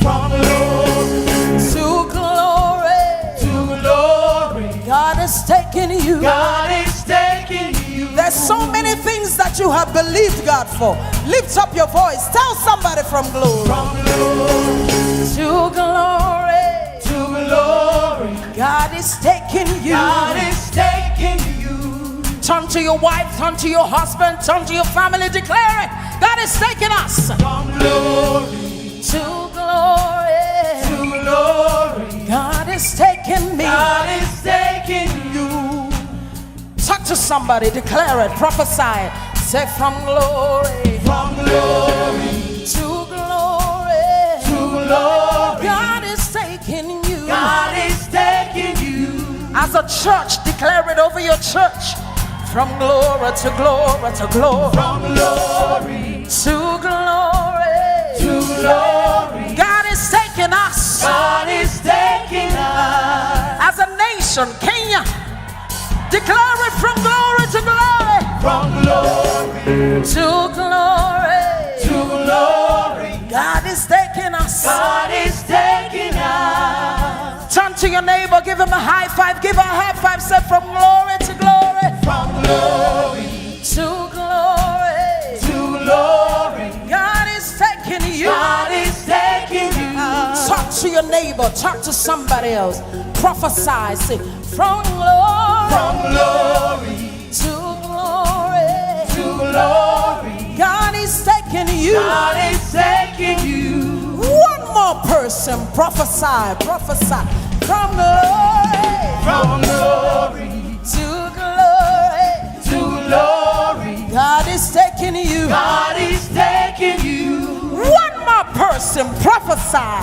From glory To glory, to glory, God is taking you. God is taking you. There's so many things that you have believed God for. Lift up your voice. Tell somebody from glory. From glory To glory, to glory, God is taking you. God is taking you. Turn to your wife, turn to your husband, turn to your family, declare it. God is taking us. From glory To glory, to glory, God is taking me. God is taking you. Talk to somebody, declare it, prophesy it. Say from glory From glory to glory, to glory, God is taking you. God is taking you. As a church, declare it over your church. From glory to glory to glory, From glory to glory, to glory, God is taking us. God is taking us. As a nation, Kenya, declare it from glory to glory, From glory to glory, to glory, God is taking us. God is taking us. Turn to your neighbor, give him a high five, give her a high five, say from glory to glory, From glory to glory, to glory, God is taking you. God is taking you. Talk to your neighbor, talk to somebody else, prophesy, say from glory From glory to glory, to glory, God is taking you. God is taking you. One more person, prophesy, prophesy from glory From glory to glory, to glory, God is taking you. God is taking you. One more person, prophesy,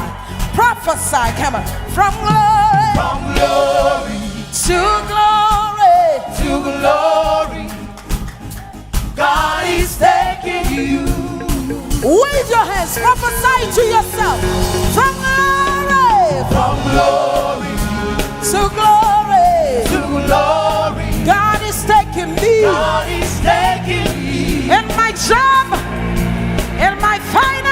prophesy, come on, from glory From glory to glory, to glory, God is taking you. wave your hands, prophesy to yourself, from glory From glory to glory, to glory, God is taking me. God is taking me. In my job, in my finances,